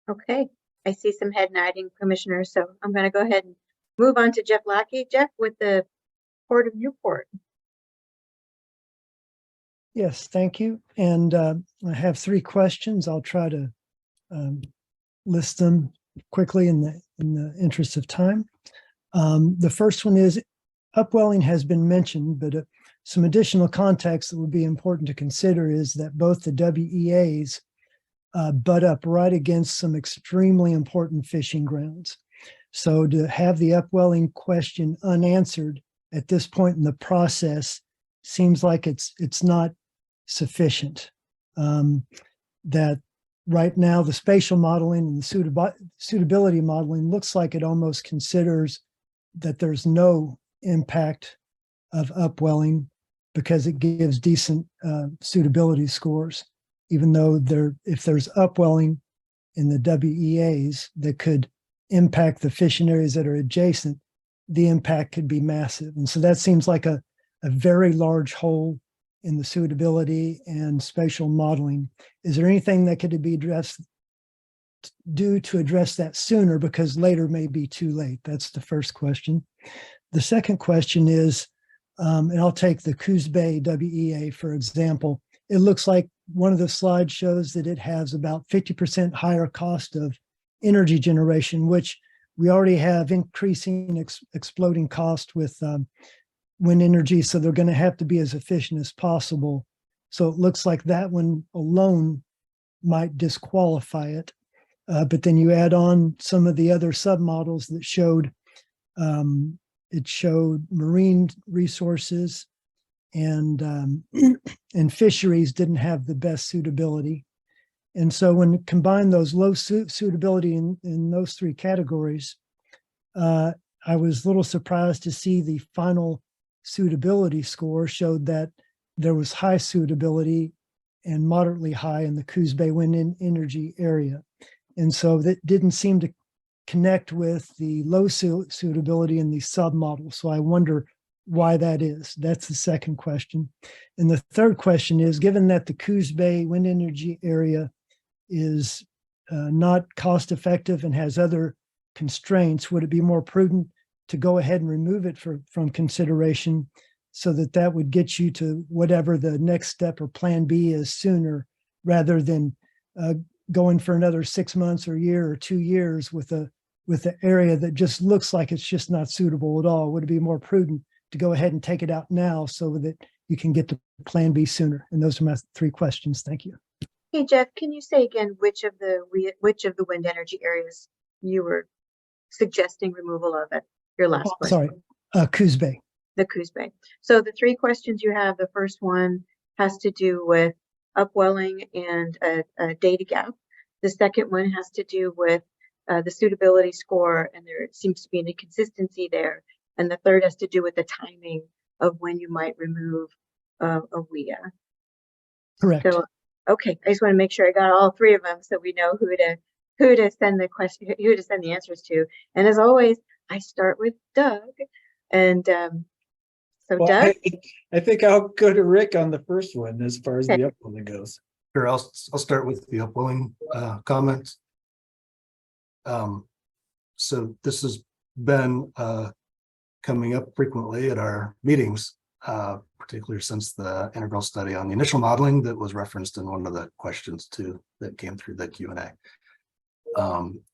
[SPEAKER 1] Okay, I see some head nodding, Commissioners, so I'm going to go ahead and move on to Jeff Lackey. Jeff, with the Port of Newport.
[SPEAKER 14] Yes, thank you. And I have 3 questions. I'll try to list them quickly in the interest of time. The first one is upwelling has been mentioned, but some additional context that would be important to consider is that both the WEAs butt up right against some extremely important fishing grounds. So to have the upwelling question unanswered at this point in the process seems like it's not sufficient. That right now the spatial modeling and the suitability modeling looks like it almost considers that there's no impact of upwelling because it gives decent suitability scores, even though if there's upwelling in the WEAs that could impact the fishing areas that are adjacent, the impact could be massive. And so that seems like a very large hole in the suitability and spatial modeling. Is there anything that could be addressed to address that sooner, because later may be too late? That's the first question. The second question is, and I'll take the Coos Bay WEA for example. It looks like one of the slides shows that it has about 50% higher cost of energy generation, which we already have increasing exploding cost with wind energy, so they're going to have to be as efficient as possible. So it looks like that one alone might disqualify it. But then you add on some of the other submodels that showed, it showed marine resources and fisheries didn't have the best suitability. And so when you combine those low suitability in those 3 categories, I was a little surprised to see the final suitability score showed that there was high suitability and moderately high in the Coos Bay wind energy area. And so that didn't seem to connect with the low suitability in the submodel. So I wonder why that is. That's the second question. And the third question is, given that the Coos Bay wind energy area is not cost effective and has other constraints, would it be more prudent to go ahead and remove it from consideration so that would get you to whatever the next step or plan B is sooner, rather than going for another 6 months or a year or 2 years with an area that just looks like it's just not suitable at all? Would it be more prudent to go ahead and take it out now so that you can get to plan B sooner? And those are my 3 questions. Thank you.
[SPEAKER 1] Hey, Jeff, can you say again which of the wind energy areas you were suggesting removal of at your last question?
[SPEAKER 14] Sorry, Coos Bay.
[SPEAKER 1] The Coos Bay. So the 3 questions you have, the first one has to do with upwelling and a data gap. The second one has to do with the suitability score, and there seems to be an inconsistency there. And the third has to do with the timing of when you might remove a WEA.
[SPEAKER 14] Correct.
[SPEAKER 1] So, okay, I just want to make sure I got all three of them so we know who to send the question, who to send the answers to. And as always, I start with Doug. And so
[SPEAKER 4] Well,
[SPEAKER 1] Doug,
[SPEAKER 4] I think I'll go to Rick on the first one as far as
[SPEAKER 1] okay.
[SPEAKER 4] the uploading goes.
[SPEAKER 10] Sure, I'll start with the upwelling comments. So this has been coming up frequently at our meetings, particularly since the integral study on the initial modeling that was referenced in one of the questions too that came through the Q&A.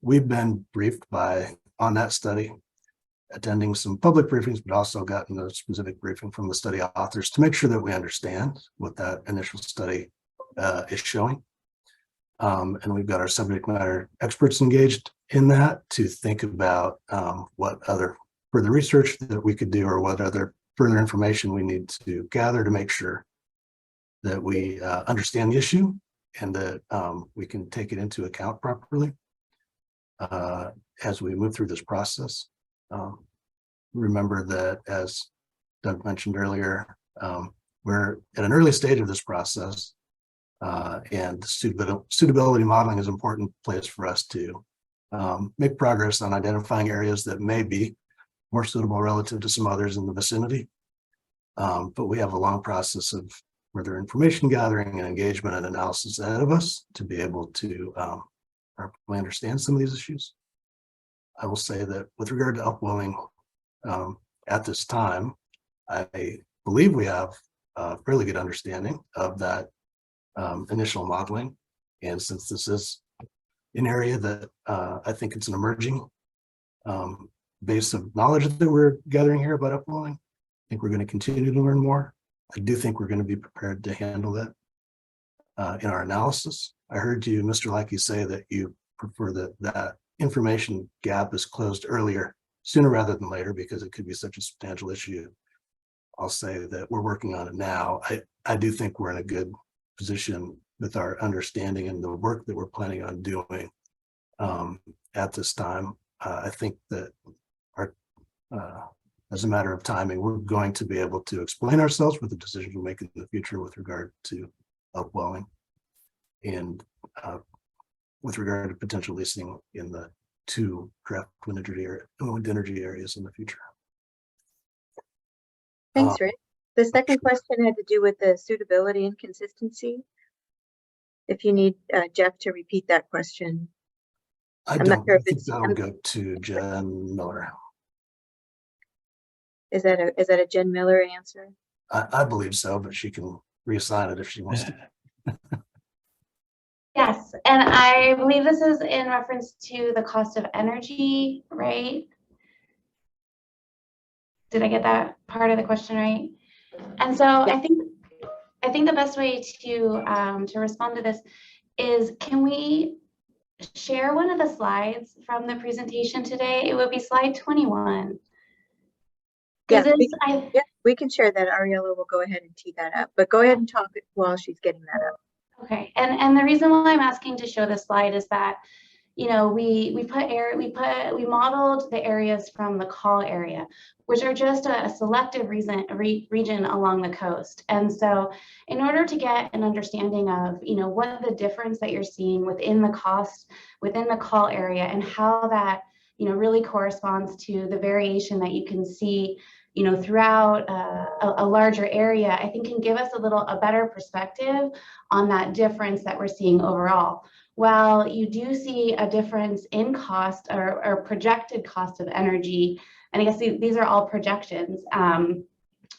[SPEAKER 10] We've been briefed on that study, attending some public briefings, but also gotten a specific briefing from the study authors to make sure that we understand what that initial study is showing. And we've got our subject matter experts engaged in that to think about what other further research that we could do or what other further information we need to gather to make sure that we understand the issue and that we can take it into account properly as we move through this process. Remember that, as Doug mentioned earlier, we're at an early stage of this process, and suitability modeling is an important place for us to make progress on identifying areas that may be more suitable relative to some others in the vicinity. But we have a long process of further information gathering and engagement and analysis ahead of us to be able to properly understand some of these issues. I will say that with regard to upwelling, at this time, I believe we have a fairly good understanding of that initial modeling. And since this is an area that I think it's an emerging base of knowledge that we're gathering here about upwelling, I think we're going to continue to learn more. I do think we're going to be prepared to handle that in our analysis. I heard you, Mr. Lackey, say that you prefer that information gap is closed earlier, sooner rather than later, because it could be such a substantial issue. I'll say that we're working on it now. I do think we're in a good position with our understanding and the work that we're planning on doing at this time. I think that as a matter of timing, we're going to be able to explain ourselves with the decisions we make in the future with regard to upwelling and with regard to potential leasing in the two draft wind energy areas in the future.
[SPEAKER 1] Thanks, Rick. The second question had to do with the suitability and consistency. If you need Jeff to repeat that question.
[SPEAKER 10] I'm not sure if it's that'll go to Jen Miller.
[SPEAKER 1] Is that a Jen Miller answer?
[SPEAKER 10] I believe so, but she can reassign it if she wants to.
[SPEAKER 7] Yes, and I believe this is in reference to the cost of energy, right? Did I get that part of the question right? And so yeah. I think the best way to respond to this is, can we share one of the slides from the presentation today? It would be slide 21.
[SPEAKER 1] Yeah, we can share that. Ariella will go ahead and tee that up, but go ahead and talk while she's getting that up.
[SPEAKER 7] Okay, and the reason why I'm asking to show this slide is that, you know, we modeled the areas from the call area, which are just a selective region along the coast. And so in order to get an understanding of, you know, what the difference that you're seeing within the cost, within the call area, and how that, you know, really corresponds to the variation that you can see, you know, throughout a larger area, I think can give us a better perspective on that difference that we're seeing overall. While you do see a difference in cost or projected cost of energy, and I guess these are all projections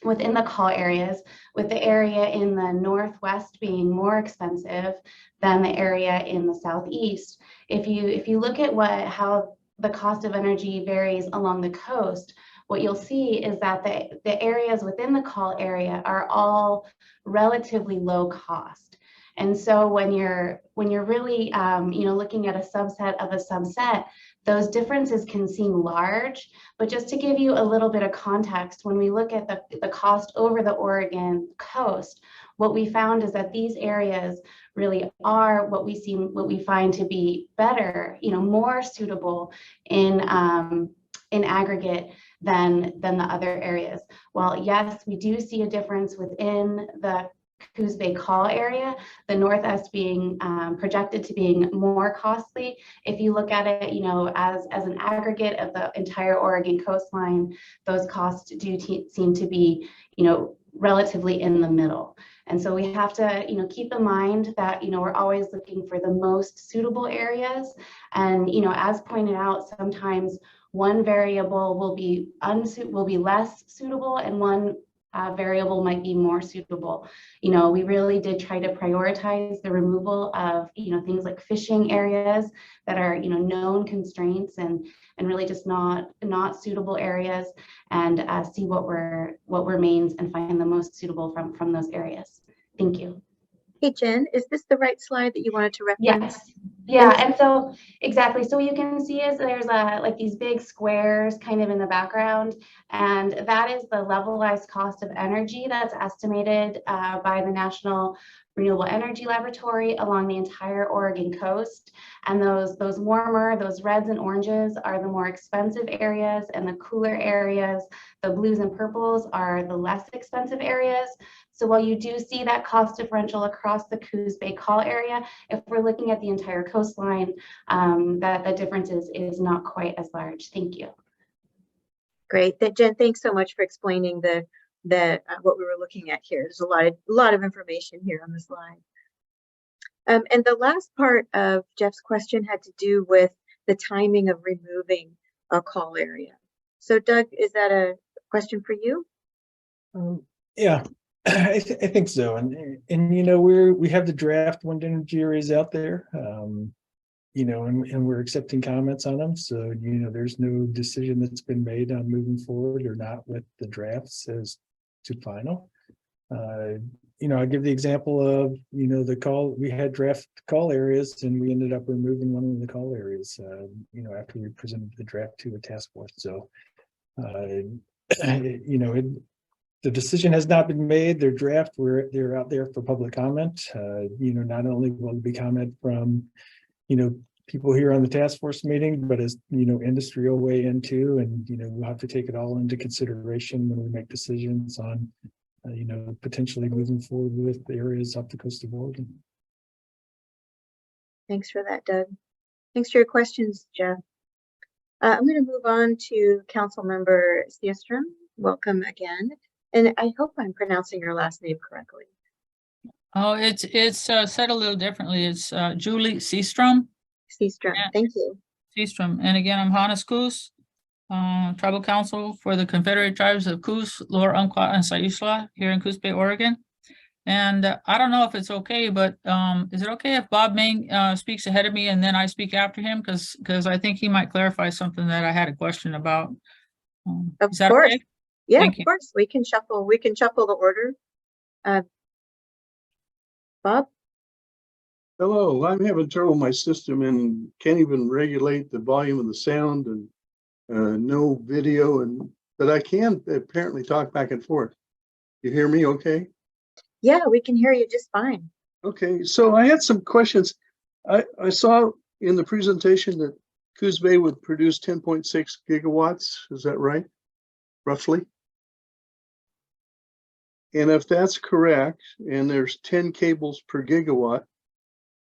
[SPEAKER 7] within the call areas, with the area in the northwest being more expensive than the area in the southeast. If you look at how the cost of energy varies along the coast, what you'll see is that the areas within the call area are all relatively low cost. And so when you're really you know, looking at a subset of a subset, those differences can seem large. But just to give you a little bit of context, when we look at the cost over the Oregon coast, what we found is that these areas really are what we find to be better, you know, more suitable in aggregate than the other areas. While yes, we do see a difference within the Coos Bay Call area, the North Est being projected to being more costly. If you look at it, as an aggregate of the entire Oregon coastline, those costs do seem to be, relatively in the middle. And so we have to, keep in mind that, we're always looking for the most suitable areas. And, as pointed out, sometimes one variable will be less suitable and one variable might be more suitable. We really did try to prioritize the removal of, things like fishing areas that are, known constraints and really just not suitable areas, and see what remains and find the most suitable from those areas. Thank you.
[SPEAKER 1] Hey, Jen, is this the right slide that you wanted to reference?
[SPEAKER 7] Yes. Yeah, and so exactly. So what you can see is there's like these big squares kind of in the background, and that is the levelized cost of energy that's estimated by the National Renewable Energy Laboratory along the entire Oregon coast. And those warmer, those reds and oranges are the more expensive areas, and the cooler areas, the blues and purples, are the less expensive areas. So while you do see that cost differential across the Coos Bay Call area, if we're looking at the entire coastline, that the difference is not quite as large. Thank you.
[SPEAKER 1] Great. Jen, thanks so much for explaining what we were looking at here. There's a lot of information here on the slide. And the last part of Jeff's question had to do with the timing of removing a call area. So Doug, is that a question for you?
[SPEAKER 4] Yeah, I think so. And we have the draft wind energy areas out there, and we're accepting comments on them. So, there's no decision that's been made on moving forward or not with the drafts as to final. I'll give the example of, we had draft call areas and we ended up removing one of the call areas, after we presented the draft to the task force. So, the decision has not been made. They're draft. They're out there for public comment. Not only will it be comment from, people here on the task force meeting, but as industry will weigh in too, and we'll have to take it all into consideration when we make decisions on, potentially moving forward with the areas off the coast of Oregon.
[SPEAKER 1] Thanks for that, Doug. Thanks for your questions, Jeff. I'm going to move on to Councilmember Seastrom. Welcome again. And I hope I'm pronouncing your last name correctly.
[SPEAKER 15] Oh, it's said a little differently. It's Julie Seastrom.
[SPEAKER 1] Seastrom, thank you.
[SPEAKER 15] Seastrom. And again, I'm Hannes Coos, Tribal Council for the Confederate Tribes of Coos, Lower Umpqua, and Siuslaw here in Coos Bay, Oregon. And I don't know if it's okay, but is it okay if Bob Ming speaks ahead of me and then I speak after him? Because I think he might clarify something that I had a question about.
[SPEAKER 1] Of
[SPEAKER 15] is that
[SPEAKER 1] course.
[SPEAKER 15] Okay?
[SPEAKER 1] Yeah,
[SPEAKER 15] Thank
[SPEAKER 1] of
[SPEAKER 15] you.
[SPEAKER 1] course. We can shuffle the order. Bob?
[SPEAKER 16] Hello, I'm having trouble with my system and can't even regulate the volume of the sound and no video, but I can apparently talk back and forth. You hear me okay?
[SPEAKER 1] Yeah, we can hear you just fine.
[SPEAKER 16] Okay, so I had some questions. I saw in the presentation that Coos Bay would produce 10.6 gigawatts. Is that right? Roughly? And if that's correct, and there's 10 cables per gigawatt,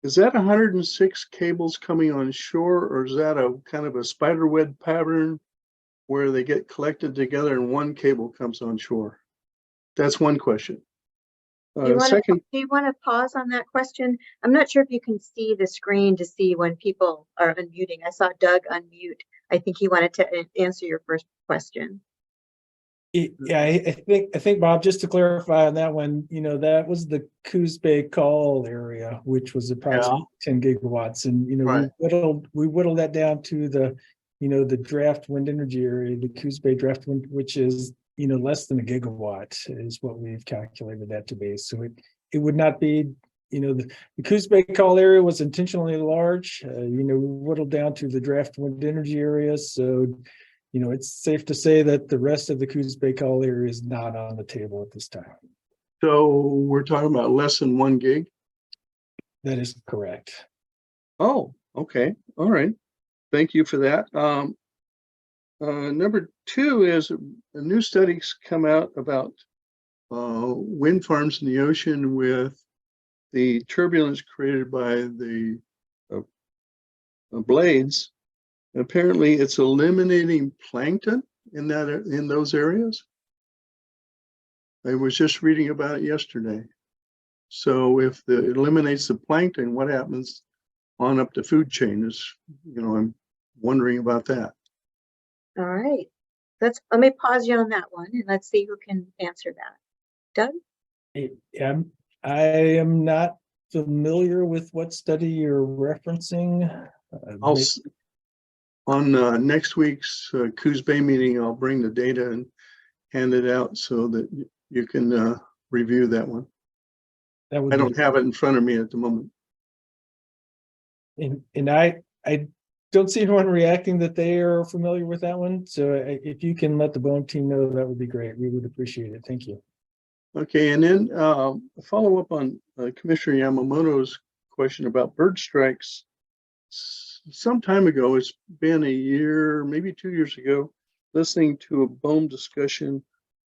[SPEAKER 16] is that 106 cables coming on shore, or is that a kind of a spider web pattern where they get collected together and one cable comes on shore? That's one question.
[SPEAKER 1] Do you want to pause on that question? I'm not sure if you can see the screen to see when people are unmuting. I saw Doug unmute. I think he wanted to answer your first question.
[SPEAKER 4] Yeah, I think Bob, just to clarify on that one, that was the Coos Bay Call area, which was approximately 10 gigawatts, and
[SPEAKER 16] right.
[SPEAKER 4] we whittled that down to the the draft wind energy area, the Coos Bay draft wind, which is less than a gigawatt is what we've calculated that to be. So it would not be the Coos Bay Call area was intentionally large. We whittled down to the draft wind energy area, so it's safe to say that the rest of the Coos Bay Call area is not on the table at this time.
[SPEAKER 16] So we're talking about less than 1 gig?
[SPEAKER 4] That is correct.
[SPEAKER 16] Oh, okay. All right. Thank you for that. Number two is a new studies come out about wind farms in the ocean with the turbulence created by the blades. Apparently, it's eliminating plankton in those areas. I was just reading about it yesterday. So if it eliminates the plankton, what happens on up the food chain is, I'm wondering about that.
[SPEAKER 1] All right. Let me pause you on that one and let's see who can answer that. Doug?
[SPEAKER 4] I am not familiar with what study you're referencing.
[SPEAKER 16] On next week's Coos Bay meeting, I'll bring the data and hand it out so that you can review that one. I don't have it in front of me at the moment.
[SPEAKER 4] And I don't see anyone reacting that they are familiar with that one. So if you can let the BOEM team know, that would be great. We would appreciate it. Thank you.
[SPEAKER 16] Okay, and then a follow up on Commissioner Yamamoto's question about bird strikes. Some time ago, it's been a year, maybe 2 years ago, listening to a BOEM discussion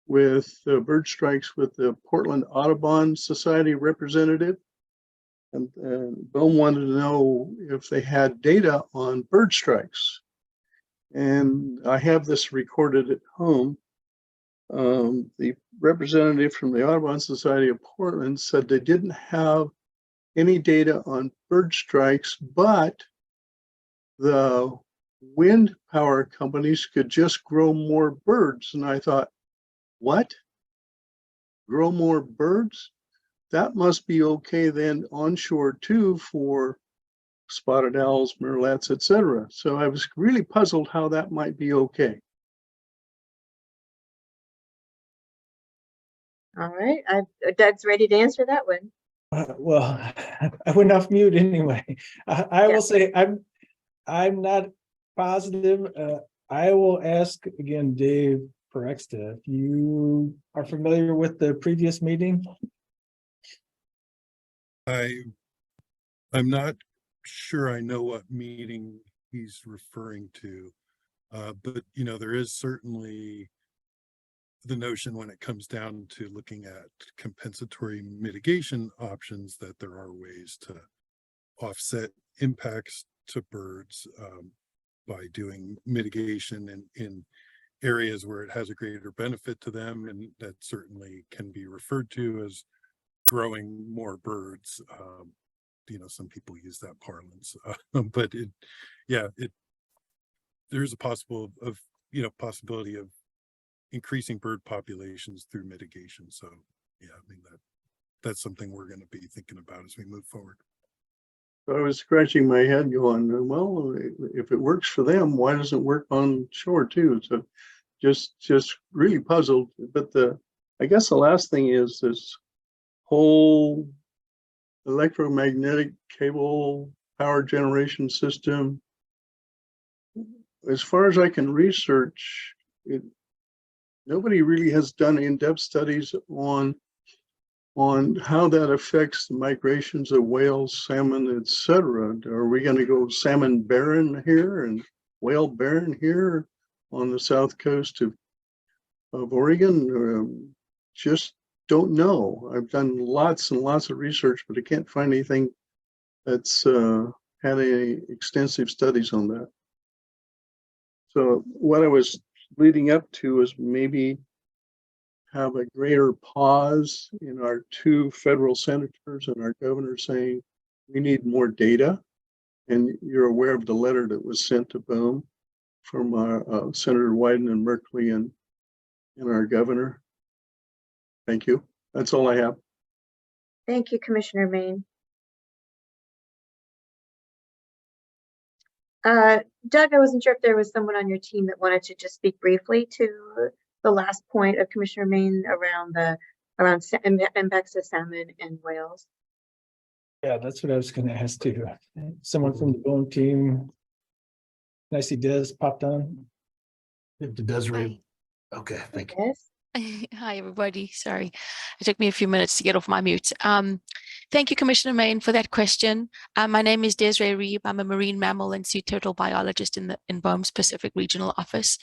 [SPEAKER 16] with bird strikes with the Portland Audubon Society representative. And BOEM wanted to know if they had data on bird strikes. And I have this recorded at home. The representative from the Audubon Society of Portland said they didn't have any data on bird strikes, but the wind power companies could just grow more birds. And I thought, what? Grow more birds? That must be okay then onshore too for spotted owls, murrelets, etc. So I was really puzzled how that might be okay.
[SPEAKER 1] All right, Doug's ready to answer that one.
[SPEAKER 4] Well, I went off mute anyway. I will say I'm not positive. I will ask again, Dave Perexta, if you are familiar with the previous meeting.
[SPEAKER 12] I'm not sure I know what meeting he's referring to, but there is certainly the notion when it comes down to looking at compensatory mitigation options that there are ways to offset impacts to birds by doing mitigation in areas where it has a greater benefit to them, and that certainly can be referred to as growing more birds. Some people use that parlance, but there's a possibility of increasing bird populations through mitigation. So yeah, I mean that's something we're going to be thinking about as we move forward.
[SPEAKER 16] I was scratching my head going, well, if it works for them, why doesn't it work on shore too? So just really puzzled. But I guess the last thing is this whole electromagnetic cable power generation system. As far as I can research, nobody really has done in-depth studies on how that affects the migrations of whales, salmon, etc. Are we going to go salmon barren here and whale barren here on the south coast of Oregon? Just don't know. I've done lots and lots of research, but I can't find anything that's had any extensive studies on that. So what I was leading up to is maybe have a greater pause in our two federal senators and our governor saying we need more data. And you're aware of the letter that was sent to BOEM from Senator Wyden and Merkley and our governor. Thank you. That's all I have.
[SPEAKER 1] Thank you, Commissioner Main. Doug, I wasn't sure if there was someone on your team that wanted to just speak briefly to the last point of Commissioner Main around impacts to salmon and whales.
[SPEAKER 4] Yeah, that's what I was going to ask too. Someone from the BOEM team. I see Des popped on.
[SPEAKER 10] Desiree. Okay, thank you.
[SPEAKER 1] Yes.
[SPEAKER 17] Hi, everybody. Sorry, it took me a few minutes to get off my mute. Thank you, Commissioner Main, for that question. My name is Desiree Reeb. I'm a marine mammal and sea turtle biologist in BOEM's Pacific Regional Office.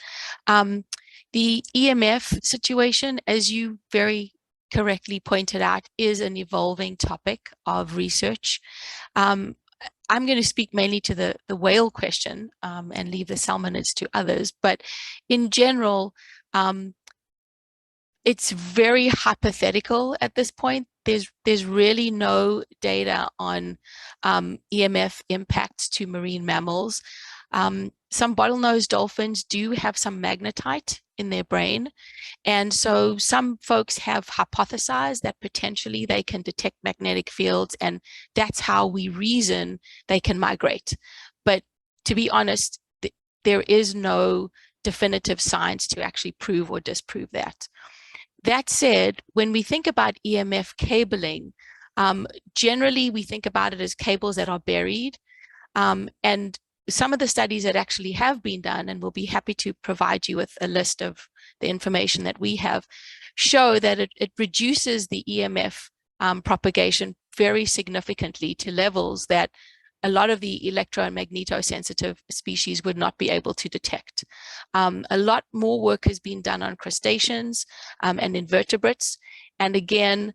[SPEAKER 17] The EMF situation, as you very correctly pointed out, is an evolving topic of research. I'm going to speak mainly to the whale question and leave the salmonids to others. But in general, it's very hypothetical at this point. There's really no data on EMF impacts to marine mammals. Some bottlenose dolphins do have some magnetite in their brain. And so some folks have hypothesized that potentially they can detect magnetic fields, and that's how we reason they can migrate. But to be honest, there is no definitive science to actually prove or disprove that. That said, when we think about EMF cabling, generally we think about it as cables that are buried. And some of the studies that actually have been done, and we'll be happy to provide you with a list of the information that we have, show that it reduces the EMF propagation very significantly to levels that a lot of the electro and magnetosensitive species would not be able to detect. A lot more work has been done on crustaceans and invertebrates. And again,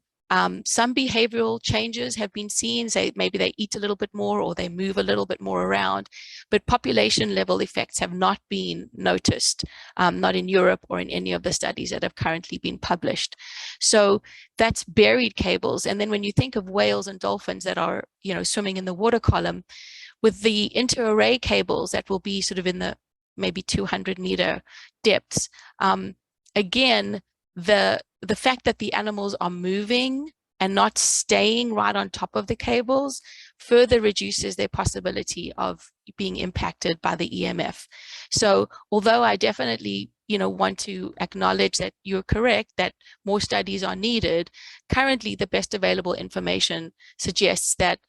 [SPEAKER 17] some behavioral changes have been seen, say maybe they eat a little bit more or they move a little bit more around, but population level effects have not been noticed, not in Europe or in any of the studies that have currently been published. So that's buried cables. And then when you think of whales and dolphins that are, swimming in the water column, with the interarray cables that will be sort of in the maybe 200-meter depths, again, the fact that the animals are moving and not staying right on top of the cables further reduces their possibility of being impacted by the EMF. So although I definitely, want to acknowledge that you're correct, that more studies are needed, currently the best available information suggests that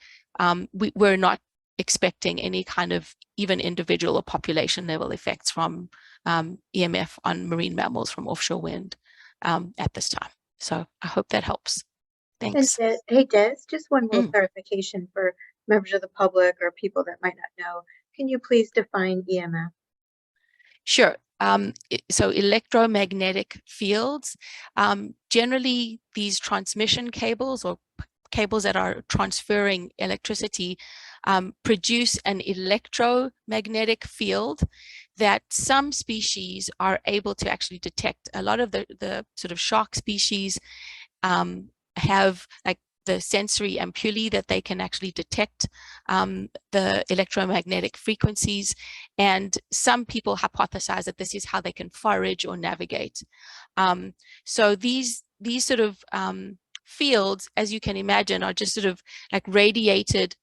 [SPEAKER 17] we're not expecting any kind of even individual or population level effects from EMF on marine mammals from offshore wind at this time. So I hope that helps. Thanks.
[SPEAKER 1] And hey, Des, just one more clarification for members of the public or people that might not know. Can you please define EMF?
[SPEAKER 17] Sure. So electromagnetic fields, generally these transmission cables or cables that are transferring electricity produce an electromagnetic field that some species are able to actually detect. A lot of the sort of shark species have like the sensory ampullae that they can actually detect the electromagnetic frequencies. And some people hypothesize that this is how they can forage or navigate. So these sort of fields, as you can imagine, are just sort of like radiated.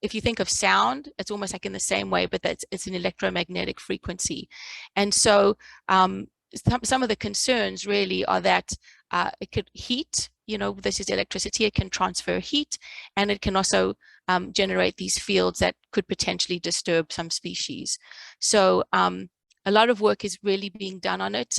[SPEAKER 17] If you think of sound, it's almost like in the same way, but it's an electromagnetic frequency. And so some of the concerns really are that it could heat, this is electricity, it can transfer heat, and it can also generate these fields that could potentially disturb some species. So a lot of work is really being done on it.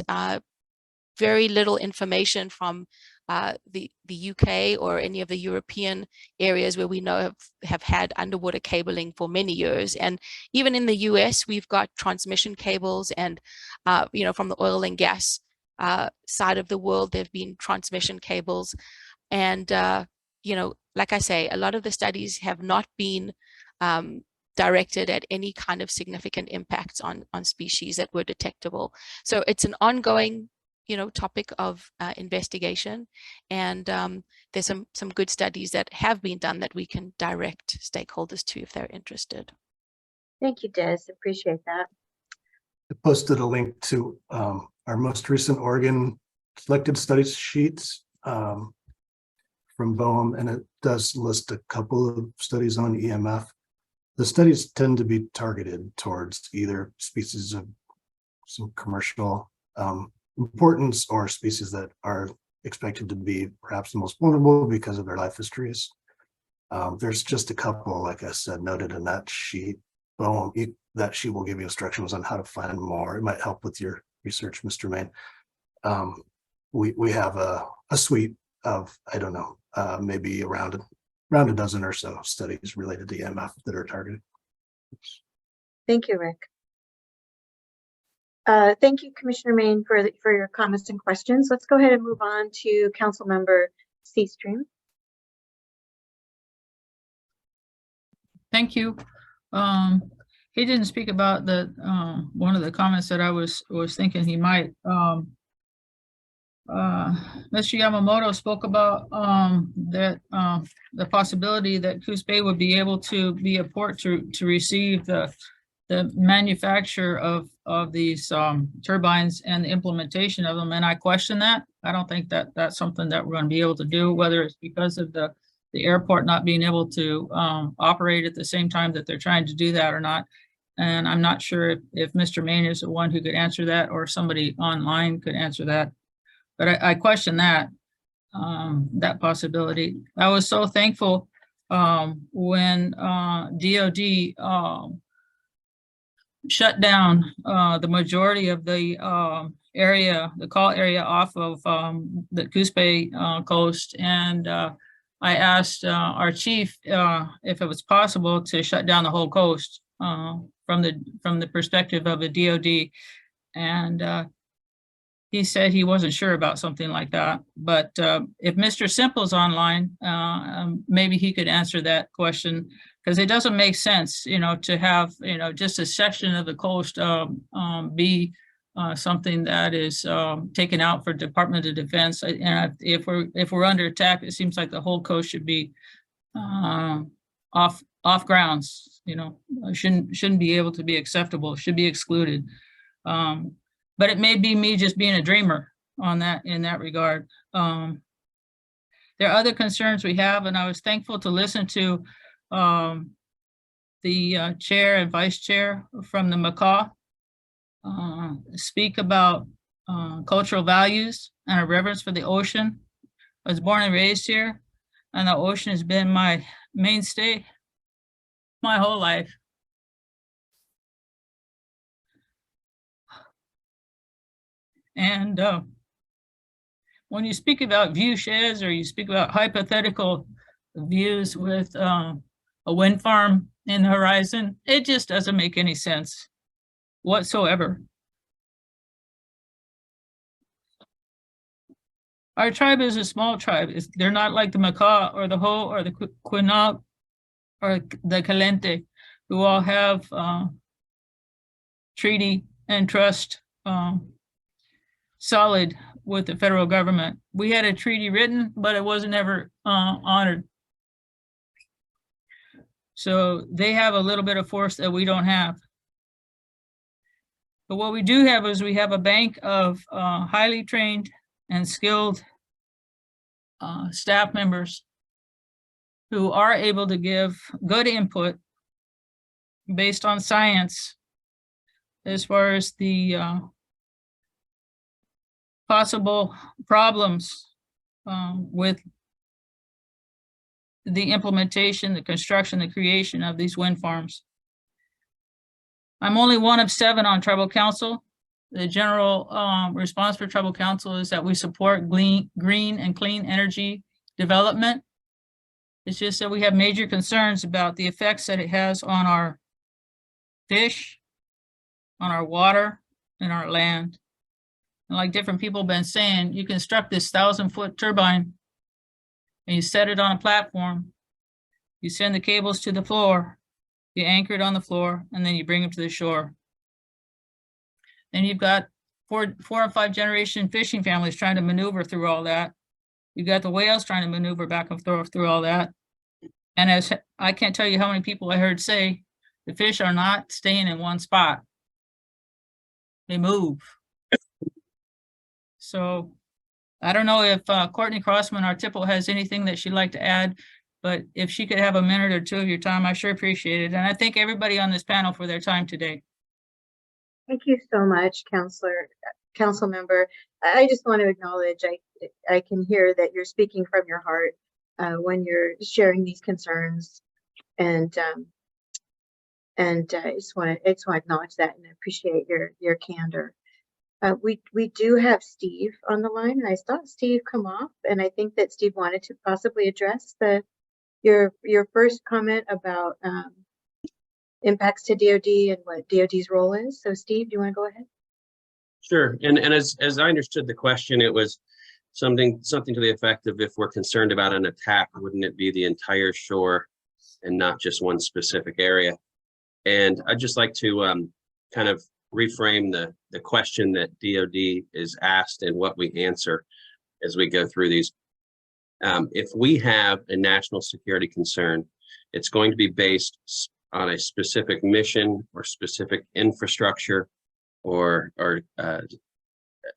[SPEAKER 17] Very little information from the UK or any of the European areas where we know have had underwater cabling for many years. And even in the US, we've got transmission cables and, from the oil and gas side of the world, there have been transmission cables. And, like I say, a lot of the studies have not been directed at any kind of significant impacts on species that were detectable. So it's an ongoing topic of investigation, and there's some good studies that have been done that we can direct stakeholders to if they're interested.
[SPEAKER 1] Thank you, Des. Appreciate that.
[SPEAKER 10] I posted a link to our most recent Oregon selected studies sheets from BOEM, and it does list a couple of studies on EMF. The studies tend to be targeted towards either species of some commercial importance or species that are expected to be perhaps the most vulnerable because of their life histories. There's just a couple, like I said, noted in that sheet. That sheet will give you instructions on how to find more. It might help with your research, Mr. Main. We have a suite of, I don't know, maybe around a dozen or so studies related to EMF that are targeted.
[SPEAKER 1] Thank you, Rick. Thank you, Commissioner Main, for your comments and questions. Let's go ahead and move on to Council Member Seastream.
[SPEAKER 15] Thank you. He didn't speak about the one of the comments that I was thinking he might. Mr. Yamamoto spoke about that the possibility that Coos Bay would be able to be a port to receive the manufacture of these turbines and the implementation of them, and I question that. I don't think that that's something that we're going to be able to do, whether it's because of the airport not being able to operate at the same time that they're trying to do that or not. And I'm not sure if Mr. Main is the one who could answer that, or somebody online could answer that. But I question that possibility. I was so thankful when DOD shut down the majority of the area, the call area off of the Coos Bay coast. And I asked our chief if it was possible to shut down the whole coast from the perspective of the DOD. And he said he wasn't sure about something like that. But if Mr. Simple's online, maybe he could answer that question, because it doesn't make sense, to have, just a section of the coast be something that is taken out for Department of Defense. And if we're under attack, it seems like the whole coast should be off grounds. Shouldn't be able to be acceptable. Should be excluded. But it may be me just being a dreamer in that regard. There are other concerns we have, and I was thankful to listen to the chair and vice chair from the Macaw speak about cultural values and a reverence for the ocean. I was born and raised here, and the ocean has been my mainstay my whole life. And when you speak about view sheds, or you speak about hypothetical views with a wind farm in the horizon, it just doesn't make any sense whatsoever. Our tribe is a small tribe. They're not like the Macaw or the Ho or the Quinault or the Calente, who all have treaty and trust solid with the federal government. We had a treaty written, but it wasn't ever honored. So they have a little bit of force that we don't have. But what we do have is we have a bank of highly trained and skilled staff members who are able to give good input based on science as far as the possible problems with the implementation, the construction, the creation of these wind farms. I'm only one of 7 on tribal council. The general response for tribal council is that we support green and clean energy development. It's just that we have major concerns about the effects that it has on our fish, on our water, and our land. And like different people have been saying, you construct this 1,000-foot turbine and you set it on a platform, you send the cables to the floor, you anchor it on the floor, and then you bring them to the shore. Then you've got four and 5 generation fishing families trying to maneuver through all that. You've got the whales trying to maneuver back and forth through all that. And as I can't tell you how many people I heard say, the fish are not staying in one spot. They move. So I don't know if Courtney Crossman, our Tipple, has anything that she'd like to add, but if she could have a minute or 2 of your time, I sure appreciate it. And I thank everybody on this panel for their time today.
[SPEAKER 1] Thank you so much, council member. I just want to acknowledge, I can hear that you're speaking from your heart when you're sharing these concerns, and I just want to acknowledge that and appreciate your candor. We do have Steve on the line, and I saw Steve come off, and I think that Steve wanted to possibly address your first comment about impacts to DOD and what DOD's role is. So Steve, do you want to go ahead?
[SPEAKER 18] Sure. And as I understood the question, it was something to the effect of, if we're concerned about an attack, wouldn't it be the entire shore and not just one specific area? And I'd just like to kind of reframe the question that DoD is asked and what we answer as we go through these. If we have a national security concern, it's going to be based on a specific mission or specific infrastructure or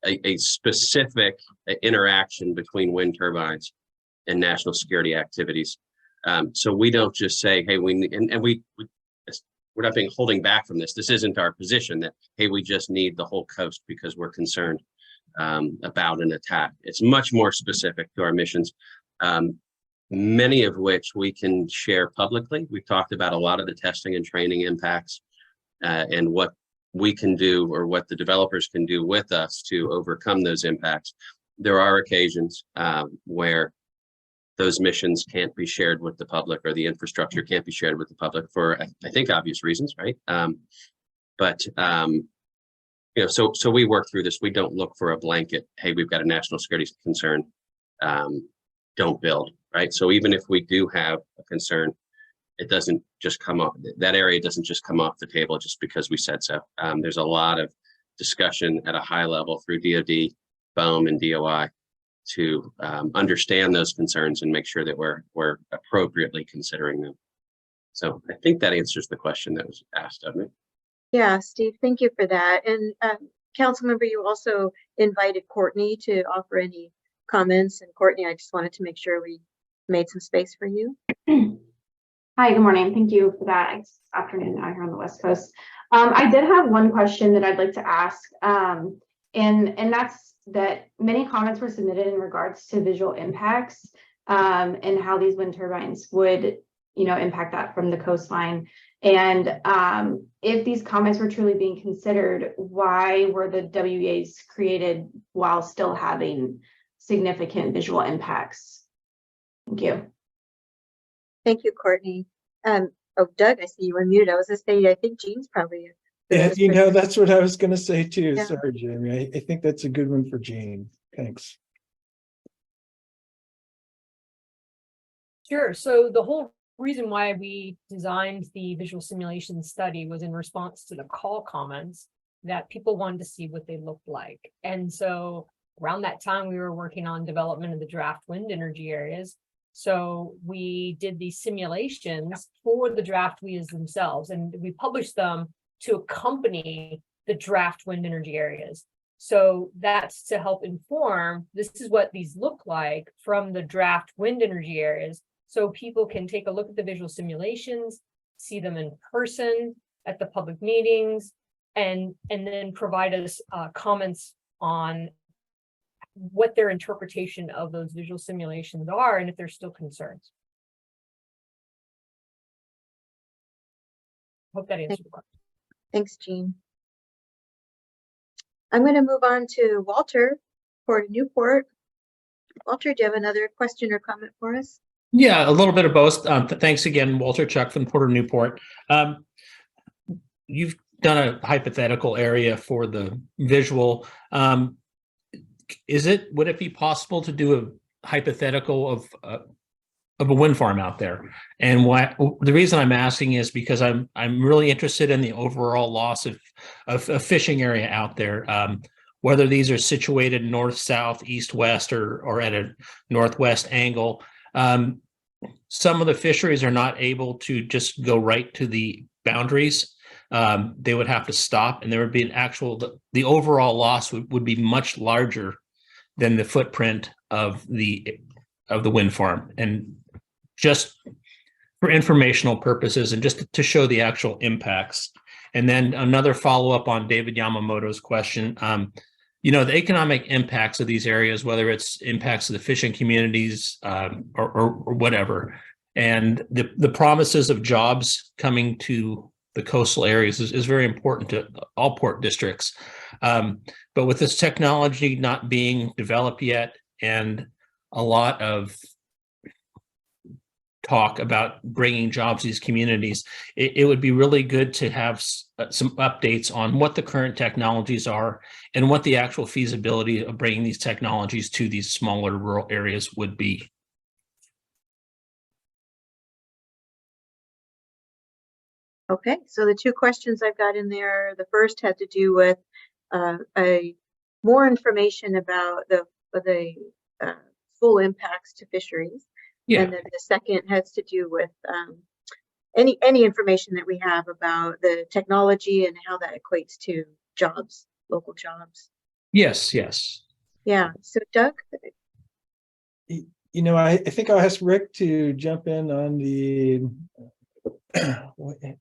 [SPEAKER 18] a specific interaction between wind turbines and national security activities. So we don't just say, hey, we're not being holding back from this. This isn't our position that, hey, we just need the whole coast because we're concerned about an attack. It's much more specific to our missions, many of which we can share publicly. We've talked about a lot of the testing and training impacts and what we can do, or what the developers can do with us to overcome those impacts. There are occasions where those missions can't be shared with the public, or the infrastructure can't be shared with the public for, I think, obvious reasons, right? You know, so we work through this. We don't look for a blanket, hey, we've got a national security concern, don't build, right? So even if we do have a concern, it doesn't just come up, that area doesn't just come off the table just because we said so. There's a lot of discussion at a high level through DoD, BOEM, and DOI to understand those concerns and make sure that we're appropriately considering them. So I think that answers the question that was asked of me.
[SPEAKER 1] Yeah, Steve, thank you for that. And Councilmember, you also invited Courtney to offer any comments. And Courtney, I just wanted to make sure we made some space for you.
[SPEAKER 19] Hi, good morning. Thank you for that. It's afternoon out here on the West Coast. I did have one question that I'd like to ask, and that's that many comments were submitted in regards to visual impacts and how these wind turbines would, impact that from the coastline. And if these comments were truly being considered, why were the WEAs created while still having significant visual impacts? Thank you.
[SPEAKER 1] Thank you, Courtney. Oh, Doug, I see you unmuted. I was going to say, I think Jean's probably.
[SPEAKER 4] Yeah, that's what I was going to say too.
[SPEAKER 1] Yeah.
[SPEAKER 4] Sorry, Jamie. I think that's a good one for Jean. Thanks.
[SPEAKER 20] Sure. So the whole reason why we designed the visual simulation study was in response to the call comments that people wanted to see what they looked like. And so around that time, we were working on development of the draft wind energy areas. So we did these simulations for the draft WEAs themselves, and we published them to accompany the draft wind energy areas. So that's to help inform, this is what these look like from the draft wind energy areas. So people can take a look at the visual simulations, see them in person at the public meetings, and then provide us comments on what their interpretation of those visual simulations are and if there's still concerns. Hope that answered the question.
[SPEAKER 1] Thanks, Jean. I'm going to move on to Walter for Newport. Walter, do you have another question or comment for us?
[SPEAKER 21] Yeah, a little bit of both. Thanks again, Walter Chuck from Port of Newport. You've done a hypothetical area for the visual. Would it be possible to do a hypothetical of a wind farm out there? And the reason I'm asking is because I'm really interested in the overall loss of a fishing area out there. Whether these are situated north, south, east, west, or at a northwest angle. Some of the fisheries are not able to just go right to the boundaries. They would have to stop, and there would be the overall loss would be much larger than the footprint of the wind farm. And just for informational purposes and just to show the actual impacts. And then another follow-up on David Yamamoto's question. The economic impacts of these areas, whether it's impacts of the fishing communities or whatever, and the promises of jobs coming to the coastal areas is very important to all port districts. But with this technology not being developed yet and a lot of talk about bringing jobs to these communities, it would be really good to have some updates on what the current technologies are and what the actual feasibility of bringing these technologies to these smaller rural areas would be.
[SPEAKER 1] Okay, so the two questions I've got in there, the first had to do with more information about the full impacts to fisheries.
[SPEAKER 21] Yeah.
[SPEAKER 1] And then the second has to do with any information that we have about the technology and how that equates to jobs, local jobs.
[SPEAKER 21] Yes, yes.
[SPEAKER 1] Yeah, so Doug?
[SPEAKER 4] You know, I think I'll ask Rick to jump in on the,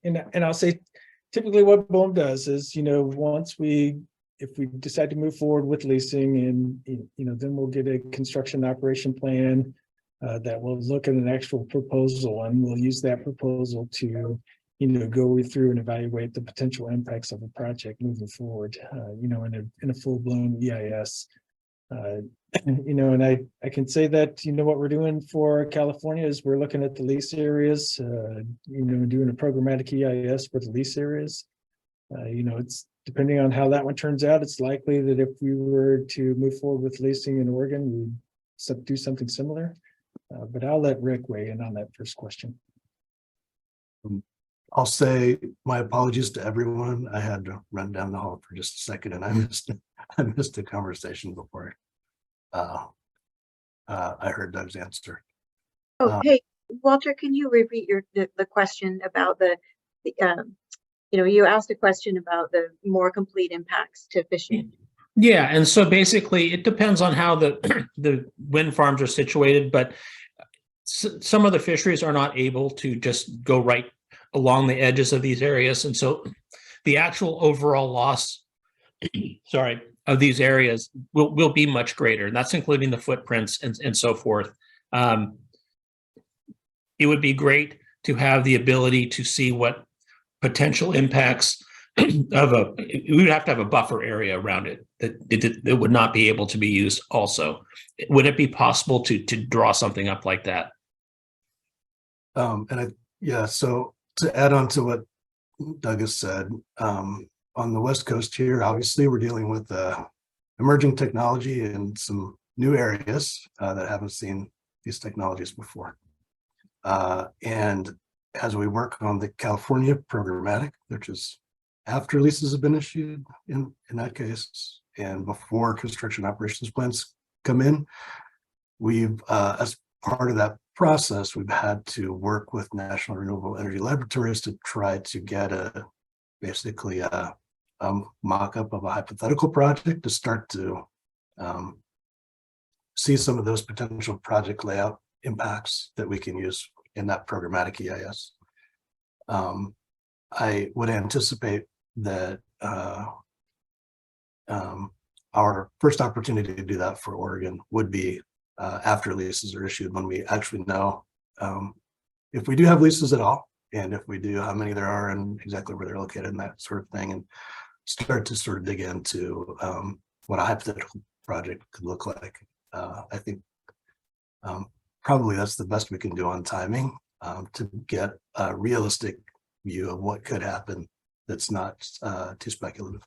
[SPEAKER 4] and I'll say, typically what BOEM does is, you know, if we decide to move forward with leasing, and you know, then we'll get a construction operation plan that will look at an actual proposal, and we'll use that proposal to, you know, go through and evaluate the potential impacts of a project moving forward, you know, in a full-blown EIS. You know, and I can say that, you know, what we're doing for California is we're looking at the lease areas, you know, doing a programmatic EIS for the lease areas. You know, it's depending on how that one turns out, it's likely that if we were to move forward with leasing in Oregon, we'd do something similar. But I'll let Rick weigh in on that first question.
[SPEAKER 10] I'll say my apologies to everyone. I had to run down the hall for just a second, and I missed a conversation before I heard Doug's answer.
[SPEAKER 1] Oh, hey, Walter, can you repeat the question about you know, you asked a question about the more complete impacts to fishing.
[SPEAKER 21] Yeah, and so basically it depends on how the wind farms are situated, but some of the fisheries are not able to just go right along the edges of these areas, and so the actual overall loss, sorry, of these areas will be much greater, and that's including the footprints and so forth. It would be great to have the ability to see what potential impacts of we would have to have a buffer area around it that it would not be able to be used also. Would it be possible to draw something up like that?
[SPEAKER 10] Yeah, so to add on to what Doug has said, on the West Coast here, obviously we're dealing with emerging technology in some new areas that haven't seen these technologies before. And as we work on the California programmatic, which is after leases have been issued in that case, and before construction operations plans come in, we've, as part of that process, we've had to work with National Renewable Energy Laboratories to try to get basically a mock-up of a hypothetical project to start to see some of those potential project layout impacts that we can use in that programmatic EIS. I would anticipate that our first opportunity to do that for Oregon would be after leases are issued, when we actually know if we do have leases at all, and if we do, how many there are and exactly where they're located and that sort of thing, and start to sort of dig into what a hypothetical project could look like. I think probably that's the best we can do on timing to get a realistic view of what could happen that's not too speculative.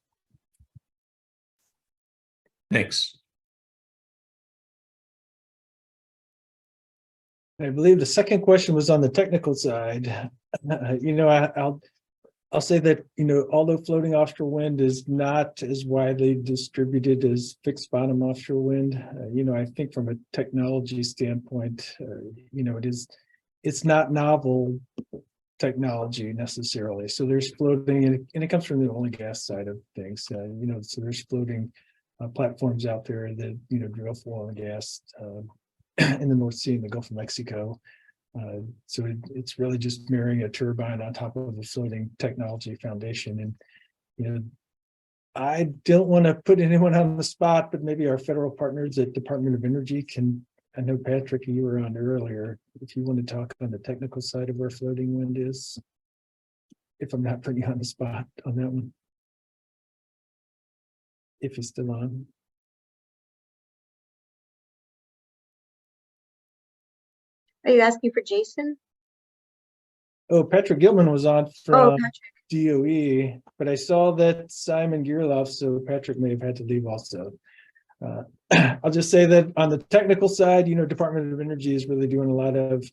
[SPEAKER 21] Thanks.
[SPEAKER 4] I believe the second question was on the technical side. You know, I'll say that, you know, although floating offshore wind is not as widely distributed as fixed bottom offshore wind, you know, I think from a technology standpoint, you know, it's not novel technology necessarily. So there's floating, and it comes from the oil and gas side of things. You know, so there's floating platforms out there that, you know, drill for oil and gas in the North Sea and the Gulf of Mexico. So it's really just marrying a turbine on top of a floating technology foundation. And, you know, I don't want to put anyone on the spot, but maybe our federal partners at Department of Energy can, I know Patrick, you were on earlier, if you want to talk on the technical side of where floating wind is, if I'm not putting you on the spot on that one. If he's still on.
[SPEAKER 1] Are you asking for Jason?
[SPEAKER 4] Oh, Patrick Gilman was on
[SPEAKER 1] Oh,
[SPEAKER 4] from
[SPEAKER 1] Patrick.
[SPEAKER 4] DOE, but I saw that Simon Gearloff, so Patrick may have had to leave also. I'll just say that on the technical side, Department of Energy is really doing a lot of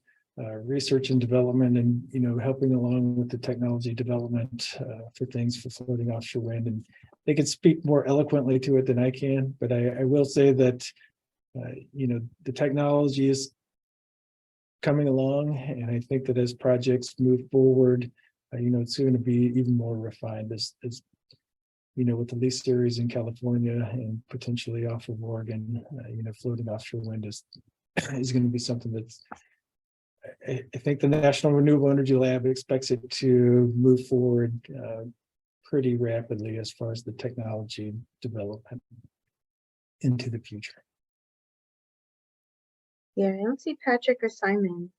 [SPEAKER 4] research and development and, helping along with the technology development for things for floating offshore wind. And they can speak more eloquently to it than I can, but I will say that, the technology is coming along. And I think that as projects move forward, it's going to be even more refined as with the lease series in California and potentially off of Oregon, floating offshore wind is going to be something that's, I think the National Renewable Energy Lab expects it to move forward pretty rapidly as far as the technology development into the future.
[SPEAKER 1] Yeah, I don't see Patrick or Simon.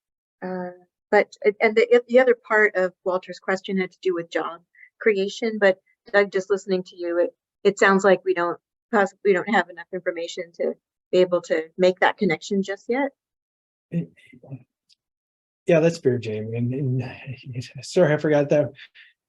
[SPEAKER 1] But the other part of Walter's question had to do with job creation, but Doug, just listening to you, it sounds like we don't have enough information to be able to make that connection just yet.
[SPEAKER 4] Yeah, that's fair, Jamie. And sorry, I forgot that.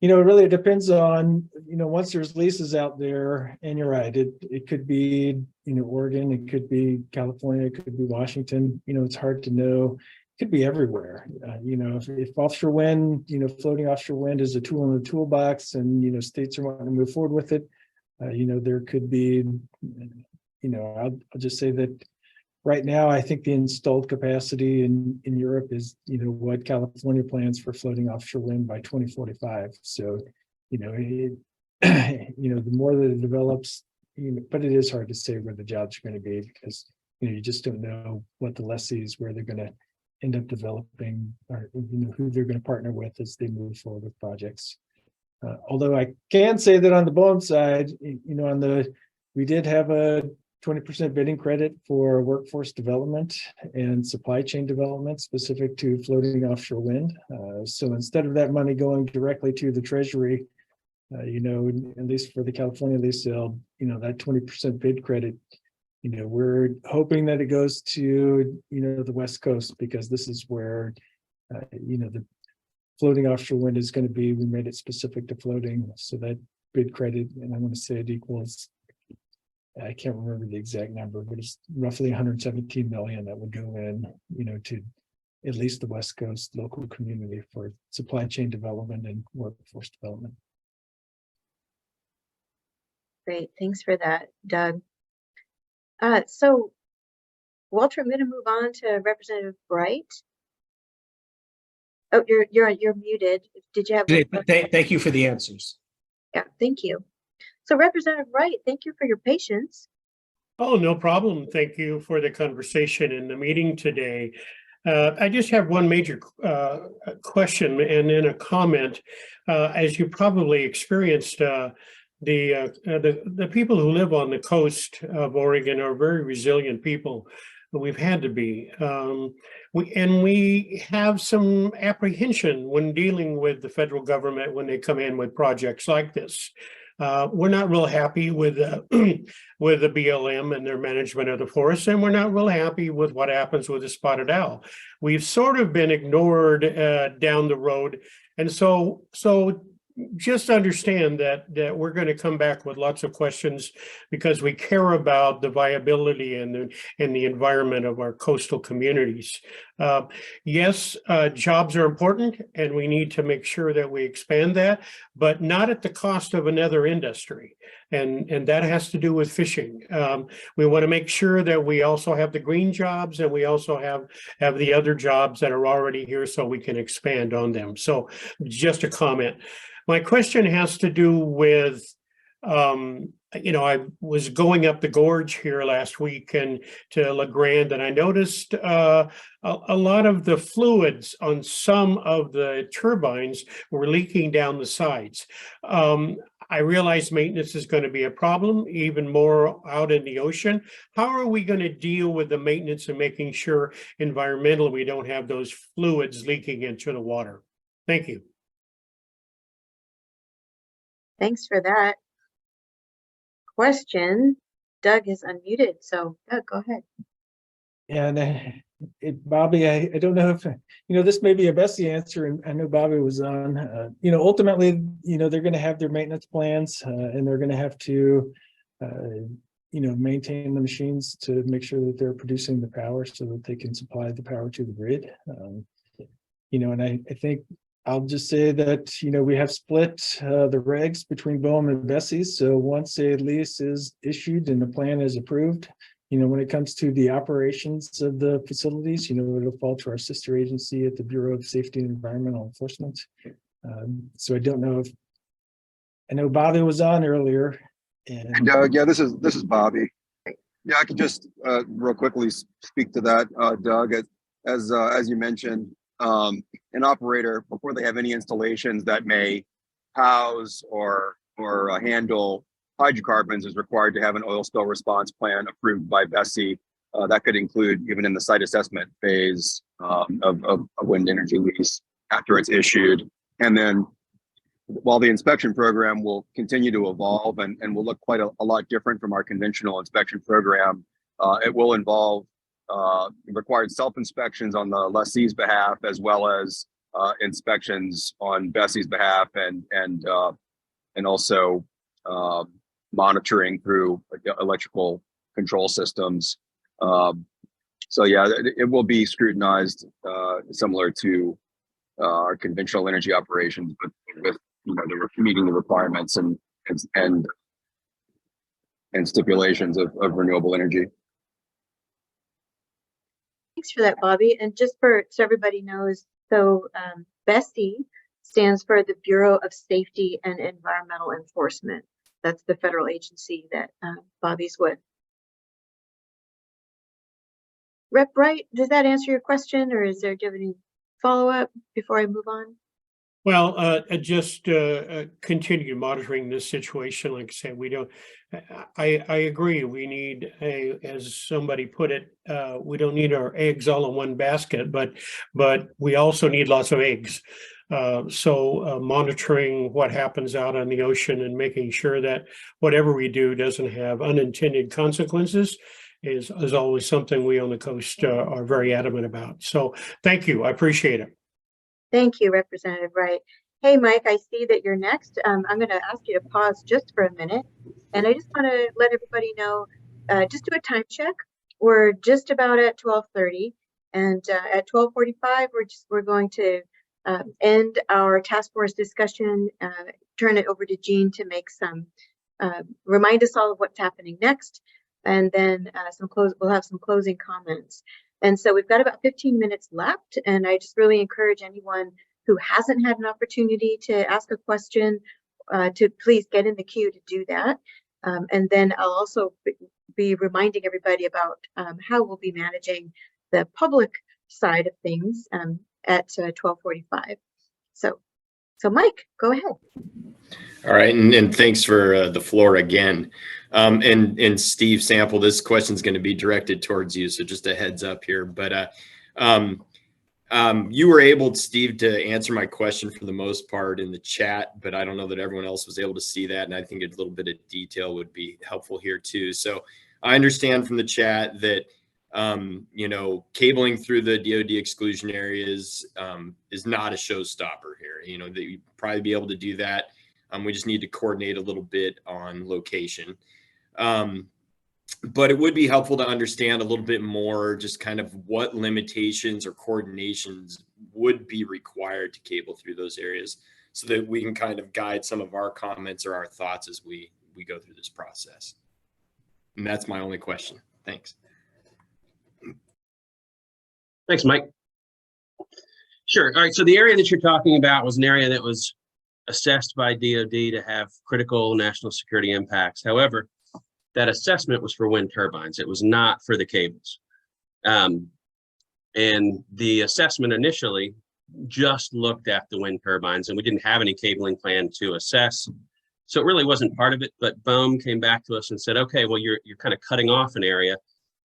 [SPEAKER 4] Really it depends on, once there's leases out there, and you're right, it could be, Oregon, it could be California, it could be Washington, it's hard to know. It could be everywhere. If offshore wind, floating offshore wind is a tool in the toolbox and, states are wanting to move forward with it, there could be, I'll just say that right now, I think the installed capacity in Europe is, what California plans for floating offshore wind by 2045. So, the more that it develops, but it is hard to say where the jobs are going to be because, you just don't know what the lessees, where they're going to end up developing or, who they're going to partner with as they move forward with projects. Although I can say that on the BOEM side, we did have a 20% bidding credit for workforce development and supply chain development specific to floating offshore wind. So instead of that money going directly to the Treasury, at least for the California lease sale, that 20% bid credit, we're hoping that it goes to, the West Coast because this is where, the floating offshore wind is going to be. We made it specific to floating. So that bid credit, and I'm going to say it equals, I can't remember the exact number, but it's roughly 117 million that would go in, to at least the West Coast local community for supply chain development and workforce development.
[SPEAKER 1] Great, thanks for that, Doug. So, Walter, I'm going to move on to Representative Bright. Oh, you're muted. Did you have?
[SPEAKER 21] Thank you for the answers.
[SPEAKER 1] Yeah, thank you. So Representative Wright, thank you for your patience.
[SPEAKER 2] Oh, no problem. Thank you for the conversation in the meeting today. I just have one major question and then a comment. As you probably experienced, the people who live on the coast of Oregon are very resilient people. We've had to be. We have some apprehension when dealing with the federal government when they come in with projects like this. We're not real happy with with the BLM and their management of the forest, and we're not real happy with what happens with the spotted owl. We've sort of been ignored down the road, and so just understand that we're going to come back with lots of questions because we care about the viability and the environment of our coastal communities. Yes, jobs are important, and we need to make sure that we expand that, but not at the cost of another industry. And that has to do with fishing. We want to make sure that we also have the green jobs, and we also have the other jobs that are already here so we can expand on them. So just a comment. My question has to do with, I was going up the gorge here last week and to La Grande, and I noticed a lot of the fluids on some of the turbines were leaking down the sides. I realize maintenance is going to be a problem, even more out in the ocean. How are we going to deal with the maintenance and making sure environmentally we don't have those fluids leaking into the water? Thank you.
[SPEAKER 1] Thanks for that question. Doug is unmuted, so Doug, go ahead.
[SPEAKER 4] Yeah, and Bobby, I don't know if, this may be a Bessie answer, and I know Bobby was on, ultimately, they're going to have their maintenance plans, and they're going to have to, maintain the machines to make sure that they're producing the power so that they can supply the power to the grid. And I think I'll just say that, we have split the regs between BOEM and Bessie. So once a lease is issued and the plan is approved, when it comes to the operations of the facilities, it'll fall to our sister agency at the Bureau of Safety and Environmental Enforcement. So I don't know if, I know Bobby was on earlier. And
[SPEAKER 5] Doug, yeah, this is Bobby. Yeah, I could just real quickly speak to that, Doug. As you mentioned, an operator, before they have any installations that may house or handle hydrocarbons, is required to have an oil spill response plan approved by Bessie. That could include even in the site assessment phase of a wind energy lease after it's issued. And then while the inspection program will continue to evolve and will look quite a lot different from our conventional inspection program, it will involve required self-inspections on the lessee's behalf, as well as inspections on Bessie's behalf, and also monitoring through electrical control systems. So yeah, it will be scrutinized similar to our conventional energy operations, but with meeting the requirements and stipulations of renewable energy.
[SPEAKER 1] Thanks for that, Bobby. And just so everybody knows, so Bessie stands for the Bureau of Safety and Environmental Enforcement. That's the federal agency that Bobby's with. Rep Wright, does that answer your question, or do you have any follow-up before I move on?
[SPEAKER 2] Well, just continue monitoring this situation. Like I said, we don't, I agree. We need as somebody put it, we don't need our eggs all in one basket, but we also need lots of eggs. So monitoring what happens out on the ocean and making sure that whatever we do doesn't have unintended consequences is always something we on the coast are very adamant about. So thank you. I appreciate it.
[SPEAKER 1] Thank you, Representative Wright. Hey, Mike, I see that you're next. I'm going to ask you to pause just for a minute. And I just want to let everybody know, just do a time check. We're just about at 12:30. And at 12:45, we're going to end our task force discussion, turn it over to Jean to make some, remind us all of what's happening next. And then we'll have some closing comments. And so we've got about 15 minutes left, and I just really encourage anyone who hasn't had an opportunity to ask a question to please get in the queue to do that. And then I'll also be reminding everybody about how we'll be managing the public side of things at 12:45. So Mike, go ahead.
[SPEAKER 22] All right, and thanks for the floor again. And Steve Sample, this question is going to be directed towards you, so just a heads up here. But you were able, Steve, to answer my question for the most part in the chat, but I don't know that everyone else was able to see that, and I think a little bit of detail would be helpful here too. So I understand from the chat that cabling through the DoD exclusion areas is not a showstopper here. That you'd probably be able to do that. We just need to coordinate a little bit on location. But it would be helpful to understand a little bit more just kind of what limitations or coordinations would be required to cable through those areas so that we can kind of guide some of our comments or our thoughts as we go through this process. And that's my only question. Thanks.
[SPEAKER 18] Thanks, Mike. Sure. All right. So the area that you're talking about was an area that was assessed by DoD to have critical national security impacts. However, that assessment was for wind turbines. It was not for the cables. And the assessment initially just looked at the wind turbines, and we didn't have any cabling plan to assess. So it really wasn't part of it, but BOEM came back to us and said, okay, well, you're kind of cutting off an area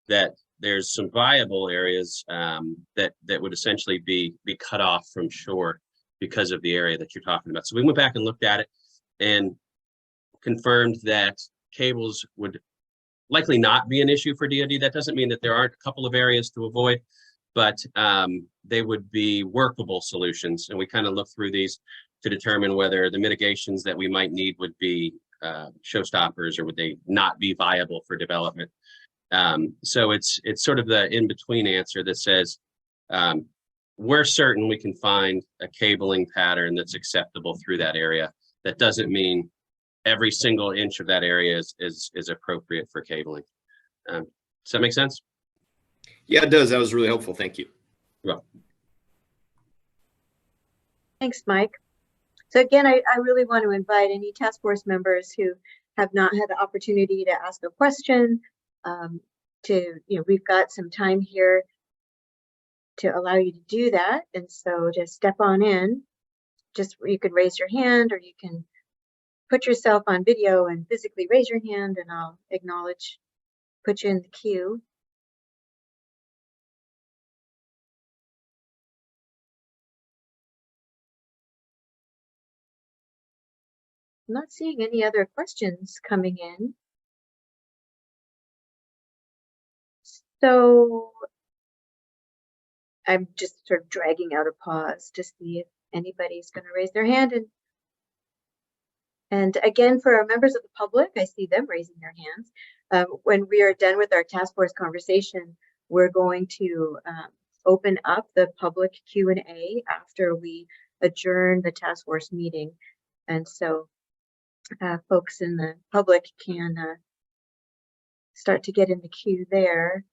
[SPEAKER 18] that there's some viable areas that would essentially be cut off from shore because of the area that you're talking about. So we went back and looked at it and confirmed that cables would likely not be an issue for DoD. That doesn't mean that there aren't a couple of areas to avoid, but they would be workable solutions. And we kind of look through these to determine whether the mitigations that we might need would be showstoppers or would they not be viable for development. So it's sort of the in-between answer that says, we're certain we can find a cabling pattern that's acceptable through that area. That doesn't mean every single inch of that area is appropriate for cabling. Does that make sense?
[SPEAKER 22] Yeah, it does. That was really helpful. Thank you.
[SPEAKER 18] You're welcome.
[SPEAKER 1] Thanks, Mike. So again, I really want to invite any task force members who have not had the opportunity to ask a question we've got some time here to allow you to do that. And so just step on in. You can raise your hand, or you can put yourself on video and physically raise your hand, and I'll acknowledge, put you in the queue. I'm not seeing any other questions coming in. So I'm just sort of dragging out a pause to see if anybody's going to raise their hand. And again, for our members of the public, I see them raising their hands. When we are done with our task force conversation, we're going to open up the public Q&A after we adjourn the task force meeting. And so folks in the public can start to get in the queue there.